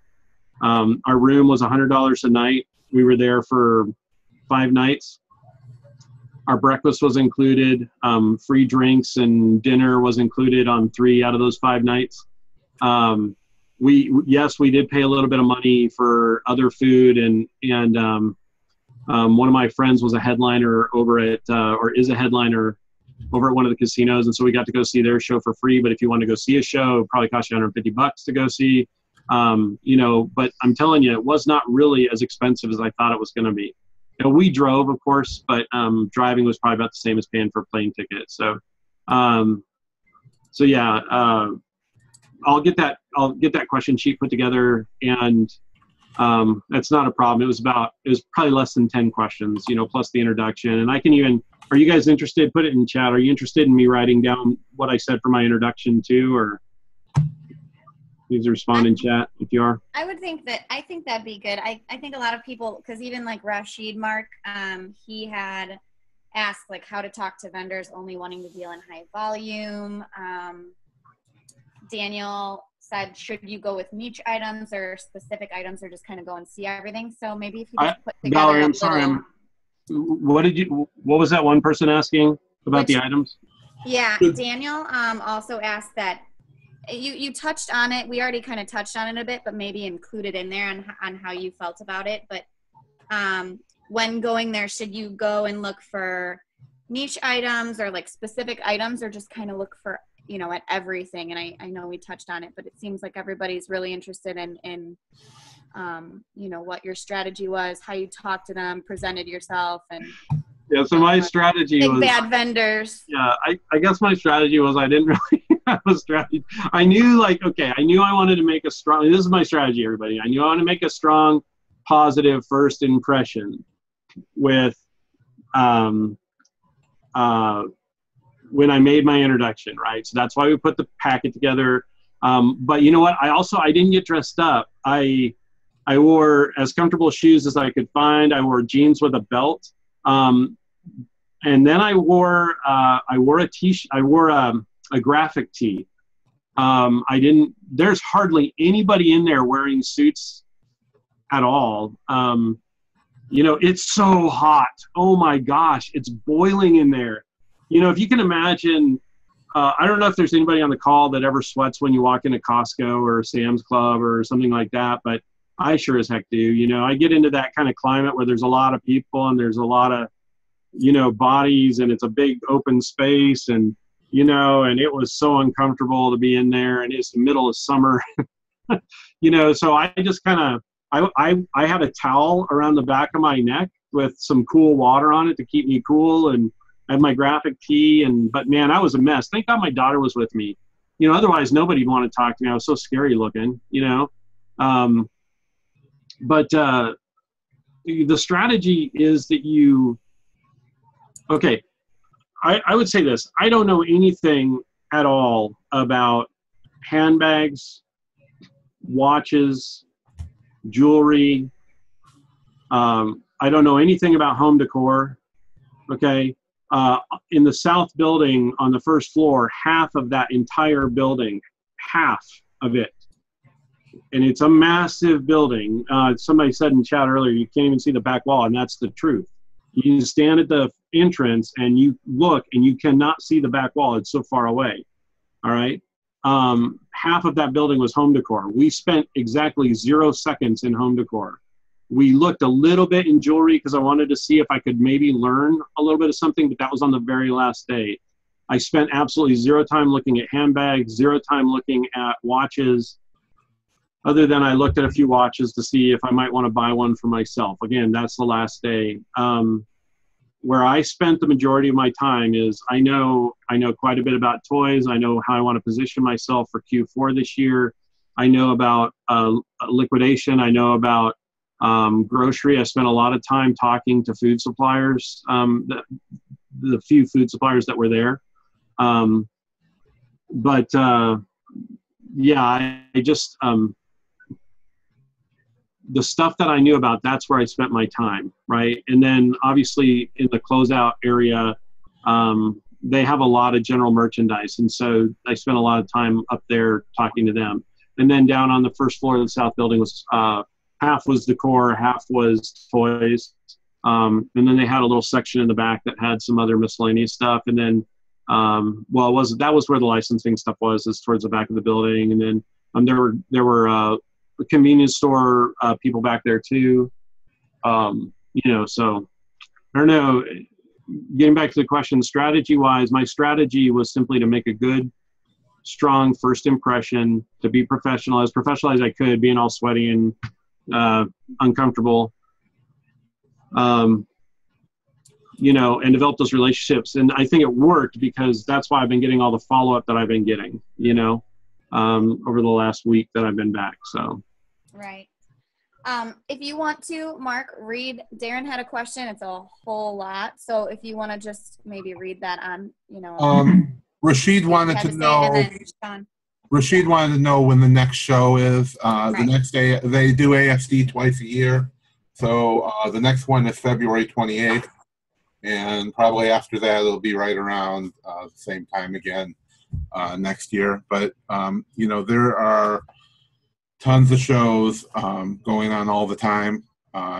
Speaker 2: our room was $100 a night. We were there for 5 nights. Our breakfast was included. Free drinks and dinner was included on 3 out of those 5 nights. Yes, we did pay a little bit of money for other food, and one of my friends was a headliner over at, or is a headliner over at one of the casinos. And so we got to go see their show for free. But if you want to go see a show, it probably cost you $150 to go see, you know, but I'm telling you, it was not really as expensive as I thought it was going to be. You know, we drove, of course, but driving was probably about the same as paying for a plane ticket. So, yeah, I'll get that question sheet put together, and that's not a problem. It was probably less than 10 questions, you know, plus the introduction. And I can even, are you guys interested? Put it in chat. Are you interested in me writing down what I said for my introduction too, or please respond in chat if you are.
Speaker 3: I think that'd be good. I think a lot of people, because even like Rashid Mark, he had asked like how to talk to vendors only wanting to deal in high volume. Daniel said, should you go with niche items or specific items, or just kind of go and see everything? So maybe if you just put together
Speaker 2: Valerie, I'm sorry. What was that one person asking about the items?
Speaker 3: Yeah, Daniel also asked that you touched on it. We already kind of touched on it a bit, but maybe include it in there on how you felt about it. But when going there, should you go and look for niche items or like specific items, or just kind of look for, you know, at everything? And I know we touched on it, but it seems like everybody's really interested in you know, what your strategy was, how you talked to them, presented yourself, and
Speaker 2: Yeah, so my strategy
Speaker 3: big
Speaker 2: was
Speaker 3: bad vendors.
Speaker 2: yeah, I guess my strategy was I didn't really have a strategy. I knew like okay, I knew I wanted to make a strong. This is my strategy, everybody. I knew I wanted to make a strong, positive first impression with when I made my introduction, right? So that's why we put the packet together. But you know what? I didn't get dressed up. I wore as comfortable shoes as I could find. I wore jeans with a belt. And then I wore a t-shirt. I wore a graphic tee. There's hardly anybody in there wearing suits at all. You know, it's so hot. Oh my gosh, it's boiling in there. You know, if you can imagine, I don't know if there's anybody on the call that ever sweats when you walk into Costco or Sam's Club or something like that, but I sure as heck do. You know, I get into that kind of climate where there's a lot of people and there's a lot of, you know, bodies and it's a big open space and, you know, and it was so uncomfortable to be in there and it's the middle of summer, you know, so I just kind of, I had a towel around the back of my neck with some cool water on it to keep me cool, and I had my graphic tee, but man, I was a mess. Thank God my daughter was with me. You know, otherwise nobody'd want to talk to me. I was so scary looking, you know. But the strategy is that okay, I would say this. I don't know anything at all about handbags, watches, jewelry. I don't know anything about home decor. Okay. In the south building on the first floor, half of that entire building, half of it, and it's a massive building. Somebody said in chat earlier, you can't even see the back wall, and that's the truth. You stand at the entrance and you look and you cannot see the back wall. It's so far away. All right. Half of that building was home decor. We spent exactly 0 seconds in home decor. We looked a little bit in jewelry because I wanted to see if I could maybe learn a little bit of something, but that was on the very last day. I spent absolutely 0 time looking at handbags, 0 time looking at watches, other than I looked at a few watches to see if I might want to buy one for myself. Again, that's the last day. Where I spent the majority of my time is I know quite a bit about toys. I know how I want to position myself for Q4 this year. I know about liquidation. I know about grocery. I spent a lot of time talking to food suppliers, the few food suppliers that were there. Yeah, I just, the stuff that I knew about, that's where I spent my time, right? And then obviously in the closeout area, they have a lot of general merchandise. And so I spent a lot of time up there talking to them. And then down on the first floor of the south building was, half was decor, half was toys. And then they had a little section in the back that had some other miscellaneous stuff. And then, that was where the licensing stuff was, is towards the back of the building. And then there were convenience store people back there too. You know, so I don't know. Getting back to the question, strategy-wise, my strategy was simply to make a good, strong first impression, to be professional as I could, being all sweaty and uncomfortable. You know, and develop those relationships. And I think it worked because that's why I've been getting all the follow-up that I've been getting, you know, over the last week that I've been back. So.
Speaker 3: Right. If you want to, Mark, read, Darren had a question. It's a whole lot. So if you want to just maybe read that on, you know.
Speaker 1: Rashid wanted to know. Rashid wanted to know when the next show is. Right. The next day, they do ASD twice a year. So the next one is February 28th. And probably after that, it'll be right around the same time again next year. But, you know, there are tons of shows going on all the time,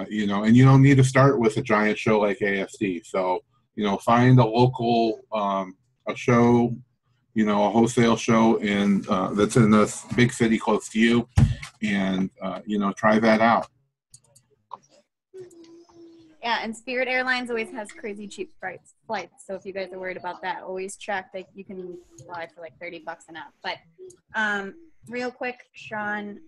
Speaker 1: you know, and you don't need to start with a giant show like ASD. So, you know, find a local a show, you know, a wholesale show that's in a big city close to you, and, you know, try that out.
Speaker 3: Yeah, and Spirit Airlines always has crazy cheap flights. So if you guys are worried about that, always check that you can fly for like $30 and up. But real quick, Sean,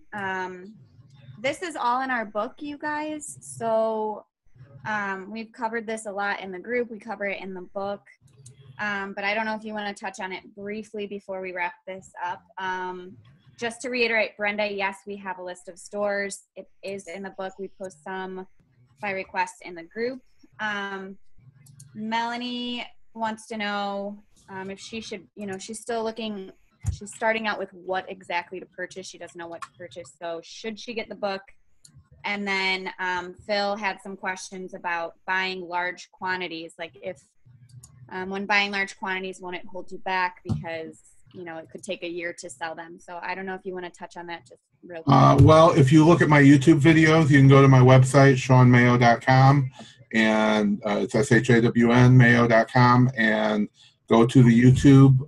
Speaker 3: this is all in our book, you guys. So We've covered this a lot in the group. We cover it in the book. But I don't know if you want to touch on it briefly before we wrap this up. Just to reiterate, Brenda, yes, we have a list of stores. It is in the book. We post some by request in the group. Melanie wants to know if she should, she's still looking, she's starting out with what exactly to purchase. She doesn't know what to purchase. So should she get the book? And then Phil had some questions about buying large quantities. Like if, when buying large quantities, won't it hold you back because, it could take a year to sell them. So I don't know if you want to touch on that just real quick.
Speaker 1: Well, if you look at my YouTube videos, you can go to my website, SeanMayo.com, and it's SHAWN, Mayo.com, and go to the YouTube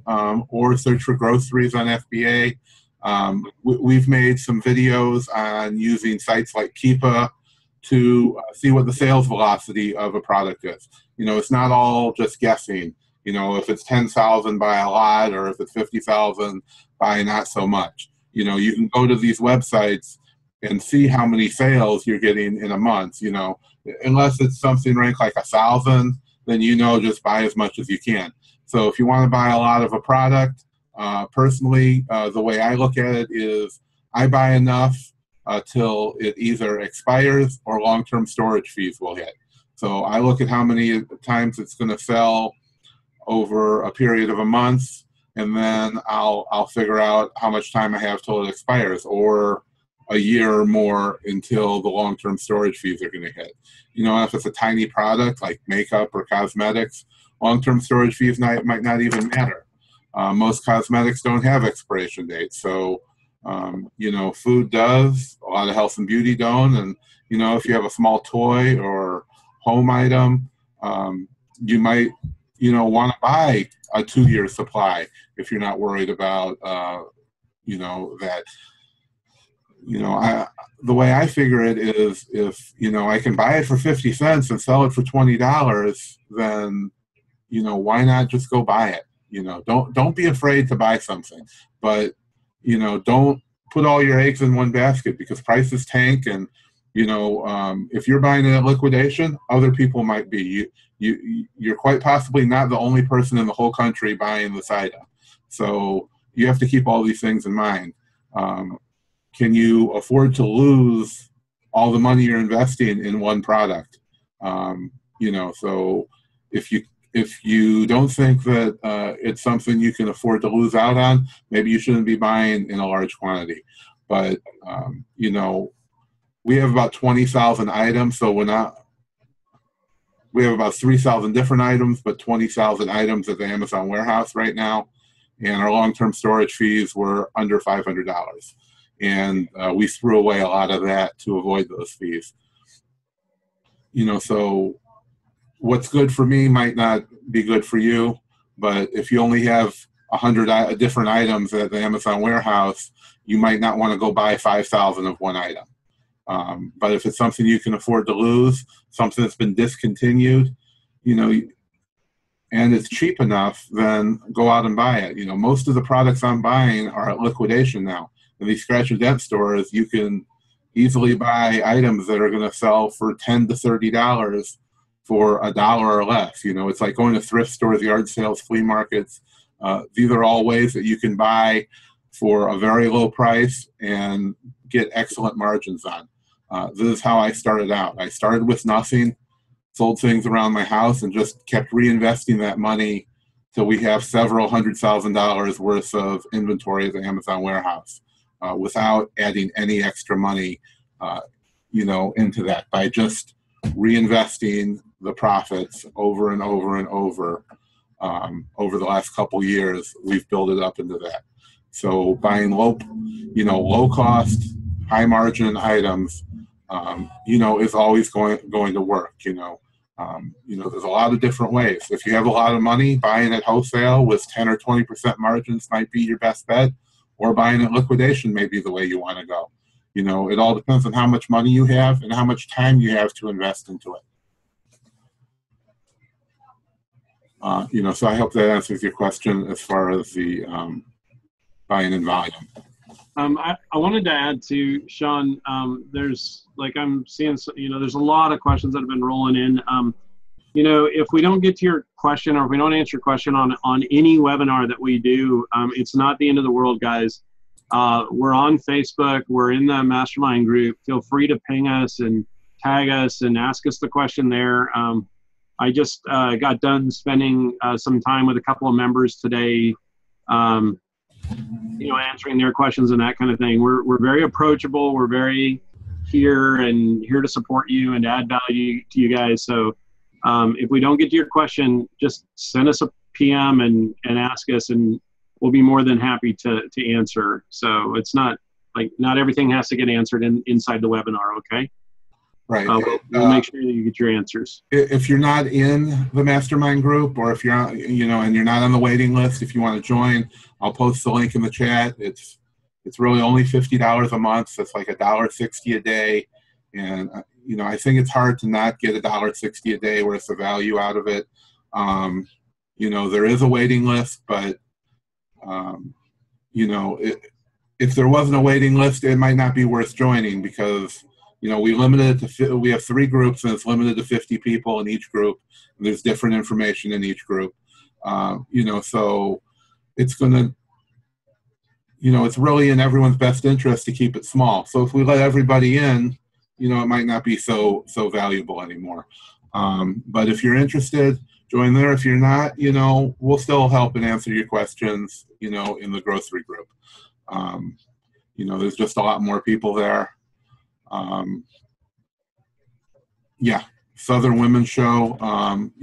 Speaker 1: or search for groceries on FBA. We've made some videos on using sites like Keepa to see what the sales velocity of a product is. It's not all just guessing. If it's 10,000 buy a lot, or if it's 50,000 buy not so much. You can go to these websites and see how many sales you're getting in a month. Unless it's something ranked like 1,000, then just buy as much as you can. So if you want to buy a lot of a product, personally, the way I look at it is I buy enough till it either expires or long-term storage fees will hit. So I look at how many times it's going to sell over a period of a month, and then I'll figure out how much time I have till it expires, or a year or more until the long-term storage fees are going to hit. If it's a tiny product like makeup or cosmetics, long-term storage fees might not even matter. Most cosmetics don't have expiration dates. So, food does, a lot of health and beauty don't. And, if you have a small toy or home item, you might, want to buy a 2-year supply if you're not worried about, that. The way I figure it is if, I can buy it for 50 cents and sell it for $20, then, why not just go buy it? Don't be afraid to buy something, but, don't put all your eggs in one basket, because prices tank. And, if you're buying it at liquidation, other people might be. You're quite possibly not the only person in the whole country buying this item. So you have to keep all these things in mind. Can you afford to lose all the money you're investing in one product? So if you don't think that it's something you can afford to lose out on, maybe you shouldn't be buying in a large quantity. But we have about 20,000 items, so we have about 3,000 different items, but 20,000 items at the Amazon warehouse right now, and our long-term storage fees were under $500. And we threw away a lot of that to avoid those fees. So what's good for me might not be good for you, but if you only have 100 different items at the Amazon warehouse, you might not want to go buy 5,000 of one item. But if it's something you can afford to lose, something that's been discontinued, and it's cheap enough, then go out and buy it. Most of the products I'm buying are at liquidation now. In these scratch and dent stores, you can easily buy items that are going to sell for $10 to $30 for $1 or less. It's like going to thrift stores, yard sales, flea markets. These are all ways that you can buy for a very low price and get excellent margins on. This is how I started out. I started with nothing, sold things around my house, and just kept reinvesting that money till we have several $100,000 worth of inventory at the Amazon warehouse, without adding any extra money, into that, by just reinvesting the profits over and over and over. Over the last couple years, we've built it up into that. So buying low cost, high margin items, is always going to work. There's a lot of different ways. If you have a lot of money, buying at wholesale with 10 or 20% margins might be your best bet, or buying at liquidation may be the way you want to go. It all depends on how much money you have and how much time you have to invest into it. So I hope that answers your question as far as the buying in volume.
Speaker 2: I wanted to add to Sean, there's like, I'm seeing, there's a lot of questions that have been rolling in. If we don't get to your question, or if we don't answer your question on any webinar that we do, it's not the end of the world, guys. We're on Facebook. We're in the mastermind group. Feel free to ping us and tag us and ask us the question there. I just got done spending some time with a couple of members today, answering their questions and that kind of thing. We're very approachable. We're very here to support you and add value to you guys. So if we don't get to your question, just send us a PM and ask us, and we'll be more than happy to answer. So it's not like, not everything has to get answered inside the webinar. Okay.
Speaker 1: Right.
Speaker 2: We'll make sure that you get your answers.
Speaker 1: If you're not in the mastermind group, or if you're, and you're not on the waiting list, if you want to join, I'll post the link in the chat. It's really only $50 a month. It's like $1.60 a day. And, I think it's hard to not get $1.60 a day worth of value out of it. There is a waiting list, but, if there wasn't a waiting list, it might not be worth joining, because we limited it to, we have 3 groups, and it's limited to 50 people in each group. And there's different information in each group. So it's going to, it's really in everyone's best interest to keep it small. So if we let everybody in, it might not be so valuable anymore. But if you're interested, join there. If you're not, we'll still help and answer your questions, in the grocery group. There's just a lot more people there. Yeah, Southern Women's Show. I'm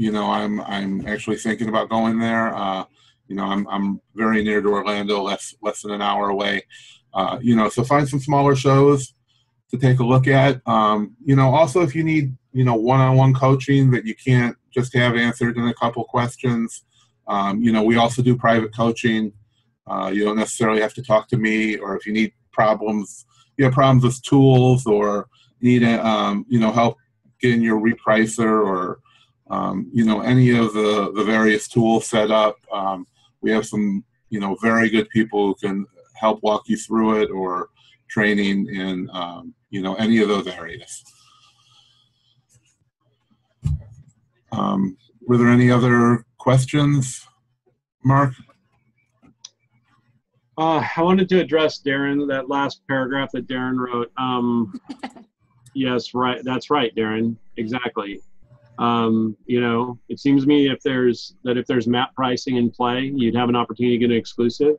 Speaker 1: actually thinking about going there. I'm very near to Orlando, less than an hour away. So find some smaller shows to take a look at. Also, if you need, one-on-one coaching that you can't just have answered in a couple questions, we also do private coaching. You don't necessarily have to talk to me, or if you need problems, you have problems with tools, or need help getting your repricer, or any of the various tools set up. We have some very good people who can help walk you through it, or training in any of those areas. Were there any other questions, Mark?
Speaker 2: I wanted to address Darren, that last paragraph that Darren wrote. Yes, right. That's right, Darren. Exactly. It seems to me if there's map pricing in play, you'd have an opportunity to get an exclusive.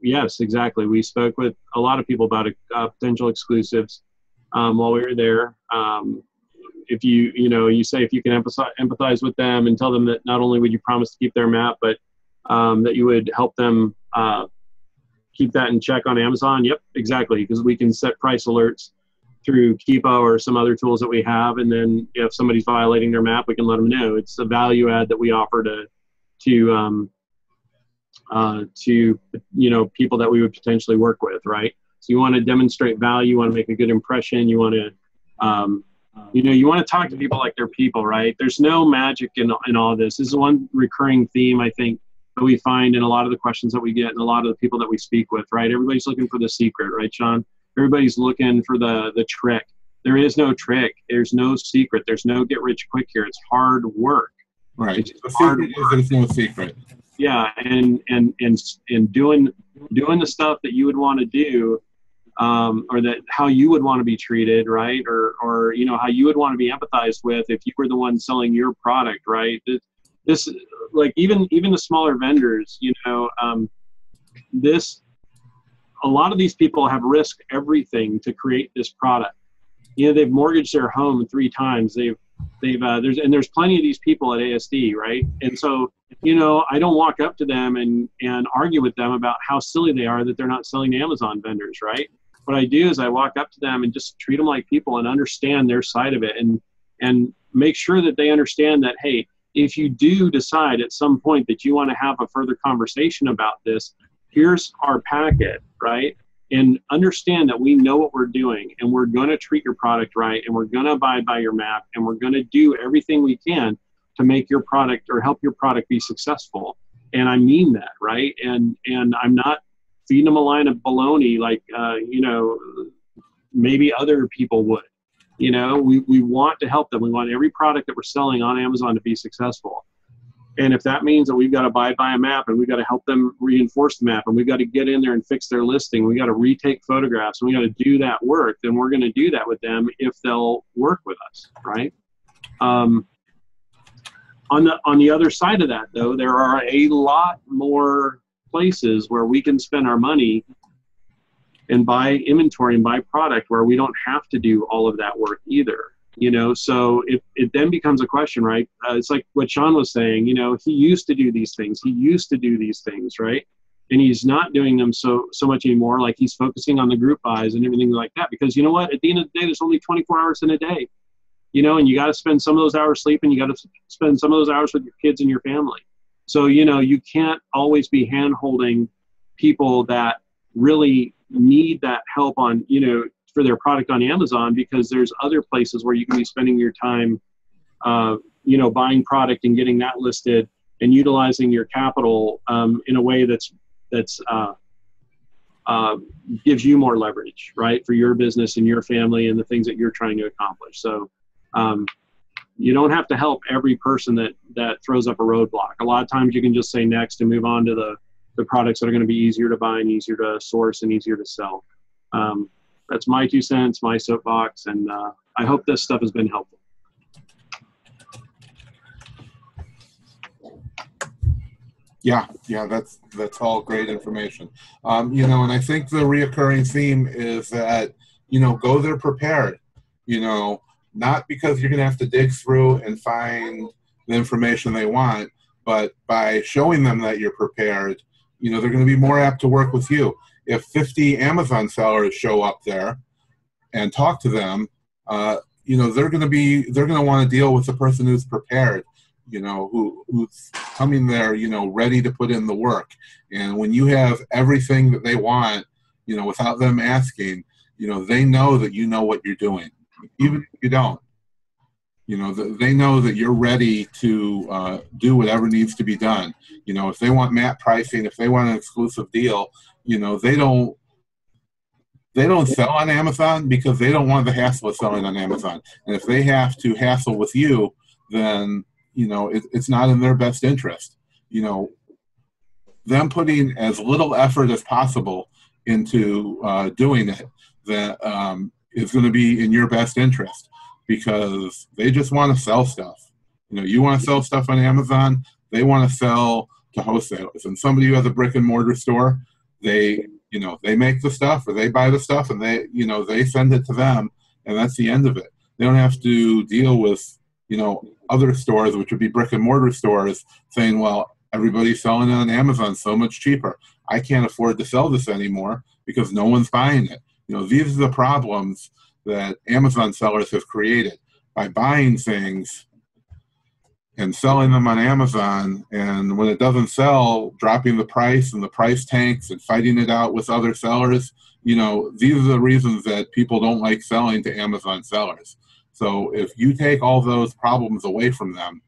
Speaker 2: Yes, exactly. We spoke with a lot of people about potential exclusives while we were there. If you say if you can empathize with them and tell them that not only would you promise to keep their map, but that you would help them keep that in check on Amazon. Yep, exactly. Because we can set price alerts through Keepo or some other tools that we have, and then if somebody's violating their map, we can let them know. It's a value add that we offer to people that we would potentially work with, right? So you want to demonstrate value, you want to make a good impression, you want to you want to talk to people like they're people, right? There's no magic in all this. This is one recurring theme, I think, that we find in a lot of the questions that we get and a lot of the people that we speak with, right? Everybody's looking for the secret, right, Sean? Everybody's looking for the trick. There is no trick. There's no secret. There's no get rich quick here. It's hard work.
Speaker 1: Right. The secret is there's no secret.
Speaker 2: Yeah, and doing the stuff that you would want to do, or that how you would want to be treated, right? Or how you would want to be empathized with if you were the one selling your product, right? This like even the smaller vendors, a lot of these people have risked everything to create this product. They've mortgaged their home 3 times. There's plenty of these people at ASD, right? And so, I don't walk up to them and argue with them about how silly they are that they're not selling to Amazon vendors, right? What I do is I walk up to them and just treat them like people and understand their side of it, and make sure that they understand that, hey, if you do decide at some point that you want to have a further conversation about this, here's our packet, right? And understand that we know what we're doing, and we're going to treat your product right, and we're going to abide by your map, and we're going to do everything we can to make your product or help your product be successful. And I mean that, right? And I'm not feeding them a line of bologna like, maybe other people would. We want to help them. We want every product that we're selling on Amazon to be successful. And if that means that we've got to abide by a map, and we've got to help them reinforce the map, and we've got to get in there and fix their listing, we got to retake photographs, and we got to do that work, then we're going to do that with them if they'll work with us, right? On the other side of that, though, there are a lot more places where we can spend our money and buy inventory and buy product where we don't have to do all of that work either. So it then becomes a question, right? It's like what Sean was saying, he used to do these things. He used to do these things, right? And he's not doing them so much anymore. Like, he's focusing on the group buys and everything like that, because you know what? At the end of the day, there's only 24 hours in a day, and you got to spend some of those hours sleeping. You got to spend some of those hours with your kids and your family. So, you can't always be hand-holding people that really need that help on, for their product on Amazon, because there's other places where you can be spending your time, buying product and getting that listed and utilizing your capital in a way that's gives you more leverage, right, for your business and your family and the things that you're trying to accomplish. So you don't have to help every person that throws up a roadblock. A lot of times you can just say next and move on to the products that are going to be easier to buy and easier to source and easier to sell. That's my 2 cents, my soapbox, and I hope this stuff has been helpful.
Speaker 1: Yeah, that's all great information. And I think the reoccurring theme is that, go there prepared, not because you're going to have to dig through and find the information they want, but by showing them that you're prepared, they're going to be more apt to work with you. If 50 Amazon sellers show up there and talk to them, they're going to want to deal with the person who's prepared, who's coming there, ready to put in the work. And when you have everything that they want, without them asking, they know that you know what you're doing, even if you don't. They know that you're ready to do whatever needs to be done. If they want map pricing, if they want an exclusive deal, they don't sell on Amazon because they don't want the hassle of selling on Amazon. And if they have to hassle with you, then it's not in their best interest. Them putting as little effort as possible into doing it that is going to be in your best interest, because they just want to sell stuff. You want to sell stuff on Amazon, they want to sell to wholesalers. And somebody who has a brick and mortar store, they make the stuff, or they buy the stuff, and they send it to them, and that's the end of it. They don't have to deal with, other stores, which would be brick and mortar stores, saying, well, everybody's selling it on Amazon so much cheaper. I can't afford to sell this anymore because no one's buying it. These are the problems that Amazon sellers have created by buying things and selling them on Amazon, and when it doesn't sell, dropping the price, and the price tanks, and fighting it out with other sellers. These are the reasons that people don't like selling to Amazon sellers. So if you take all those problems away from them,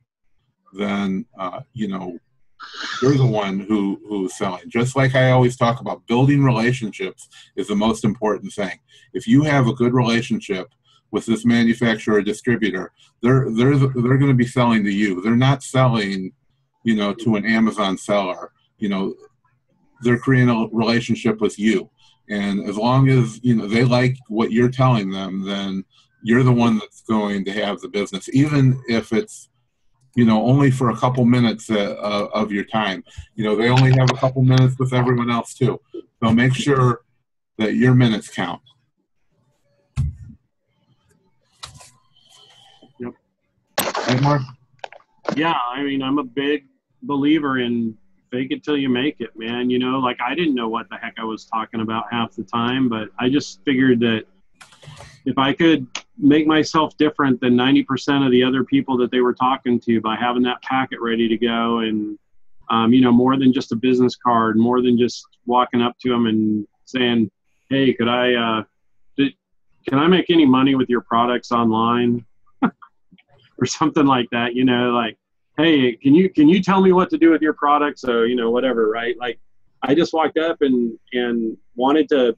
Speaker 1: then you're the one who's selling. Just like I always talk about, building relationships is the most important thing. If you have a good relationship with this manufacturer or distributor, they're going to be selling to you. They're not selling, to an Amazon seller. They're creating a relationship with you. And as long as, they like what you're telling them, then you're the one that's going to have the business, even if it's, only for a couple minutes of your time. They only have a couple minutes with everyone else too. So make sure that your minutes count.
Speaker 2: Yep.
Speaker 1: Right, Mark?
Speaker 2: Yeah, I'm a big believer in fake it till you make it, man. I didn't know what the heck I was talking about half the time, but I just figured that if I could make myself different than 90% of the other people that they were talking to by having that packet ready to go, and more than just a business card, more than just walking up to them and saying, hey, can I make any money with your products online? Or something like that, like, hey, can you tell me what to do with your products? So, whatever, right? Like, I just walked up and wanted to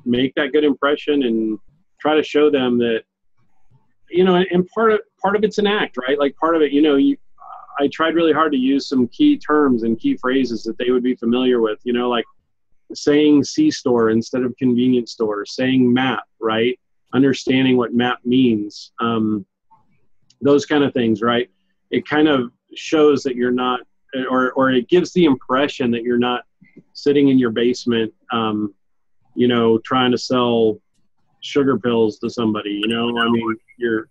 Speaker 2: make that good impression and try to show them that, you know, and part of it's an act, right? Like part of it, you know, I tried really hard to use some key terms and key phrases that they would be familiar with, you know, like saying C-store instead of convenience store, saying map, right? Understanding what map means, those kind of things, right? It kind of shows that you're not, or it gives the impression that you're not sitting in your basement, you know, trying to sell sugar pills to somebody, you know. I mean, you're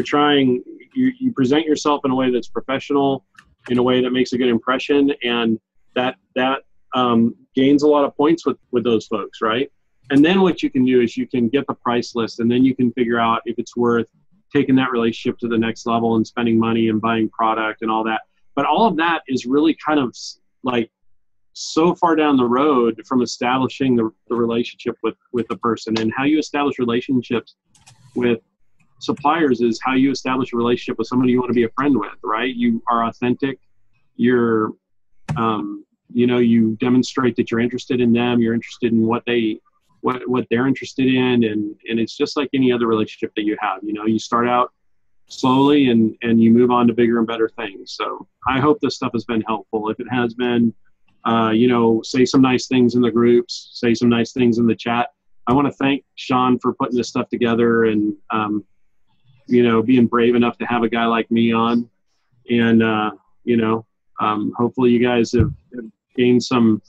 Speaker 2: trying, you present yourself in a way that's professional, in a way that makes a good impression, and that gains a lot of points with those folks, right? And then what you can do is you can get the price list, and then you can figure out if it's worth taking that relationship to the next level and spending money and buying product and all that. But all of that is really kind of like so far down the road from establishing the relationship with the person. And how you establish relationships with suppliers is how you establish a relationship with somebody you want to be a friend with, right? You are authentic. You're, you know, you demonstrate that you're interested in them. You're interested in what they're interested in. And it's just like any other relationship that you have. You know, you start out slowly and you move on to bigger and better things. So I hope this stuff has been helpful. If it has been, you know, say some nice things in the groups, say some nice things in the chat. I want to thank Sean for putting this stuff together and, you know, being brave enough to have a guy like me on. And, you know, hopefully you guys have gained some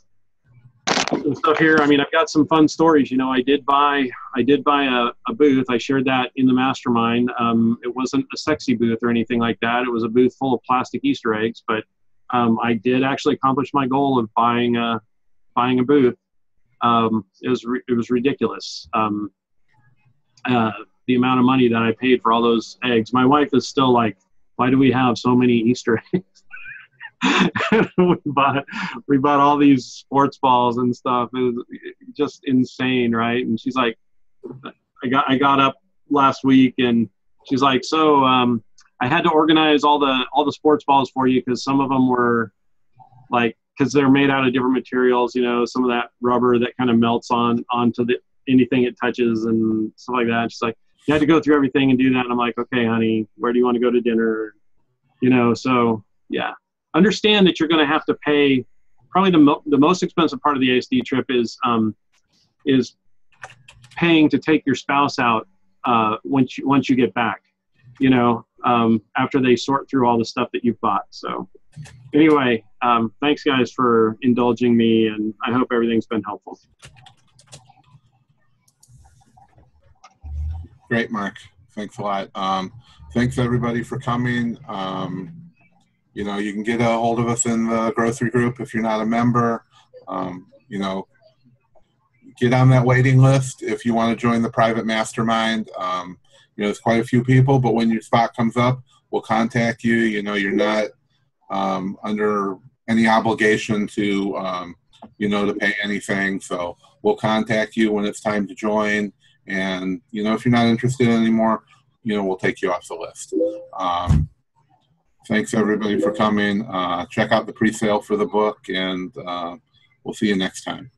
Speaker 2: stuff here. I mean, I've got some fun stories. You know, I did buy a booth. I shared that in the mastermind. It wasn't a sexy booth or anything like that. It was a booth full of plastic Easter eggs, but I did actually accomplish my goal of buying a booth. It was ridiculous. The amount of money that I paid for all those eggs. My wife is still like, why do we have so many Easter eggs? we bought all these sports balls and stuff. It was just insane, right? And she's like, I got up last week and she's like, so I had to organize all the sports balls for you because some of them were like, because they're made out of different materials, you know, some of that rubber that kind of melts onto anything it touches and stuff like that. And she's like, you had to go through everything and do that. And I'm like, okay, honey, where do you want to go to dinner? You know, so yeah. Understand that you're going to have to pay. Probably the most expensive part of the ASD trip is paying to take your spouse out once you get back. You know, after they sort through all the stuff that you've bought. So anyway, thanks guys for indulging me, and I hope everything's been helpful.
Speaker 1: Great, Mark. Thanks a lot. Thanks everybody for coming. You know, you can get a hold of us in the grocery group if you're not a member. You know, get on that waiting list if you want to join the private mastermind. You know, there's quite a few people, but when your spot comes up, we'll contact you. You know, you're not under any obligation to, you know, to pay anything. So we'll contact you when it's time to join. And, you know, if you're not interested anymore, you know, we'll take you off the list. Thanks everybody for coming. Check out the pre-sale for the book, and we'll see you next time.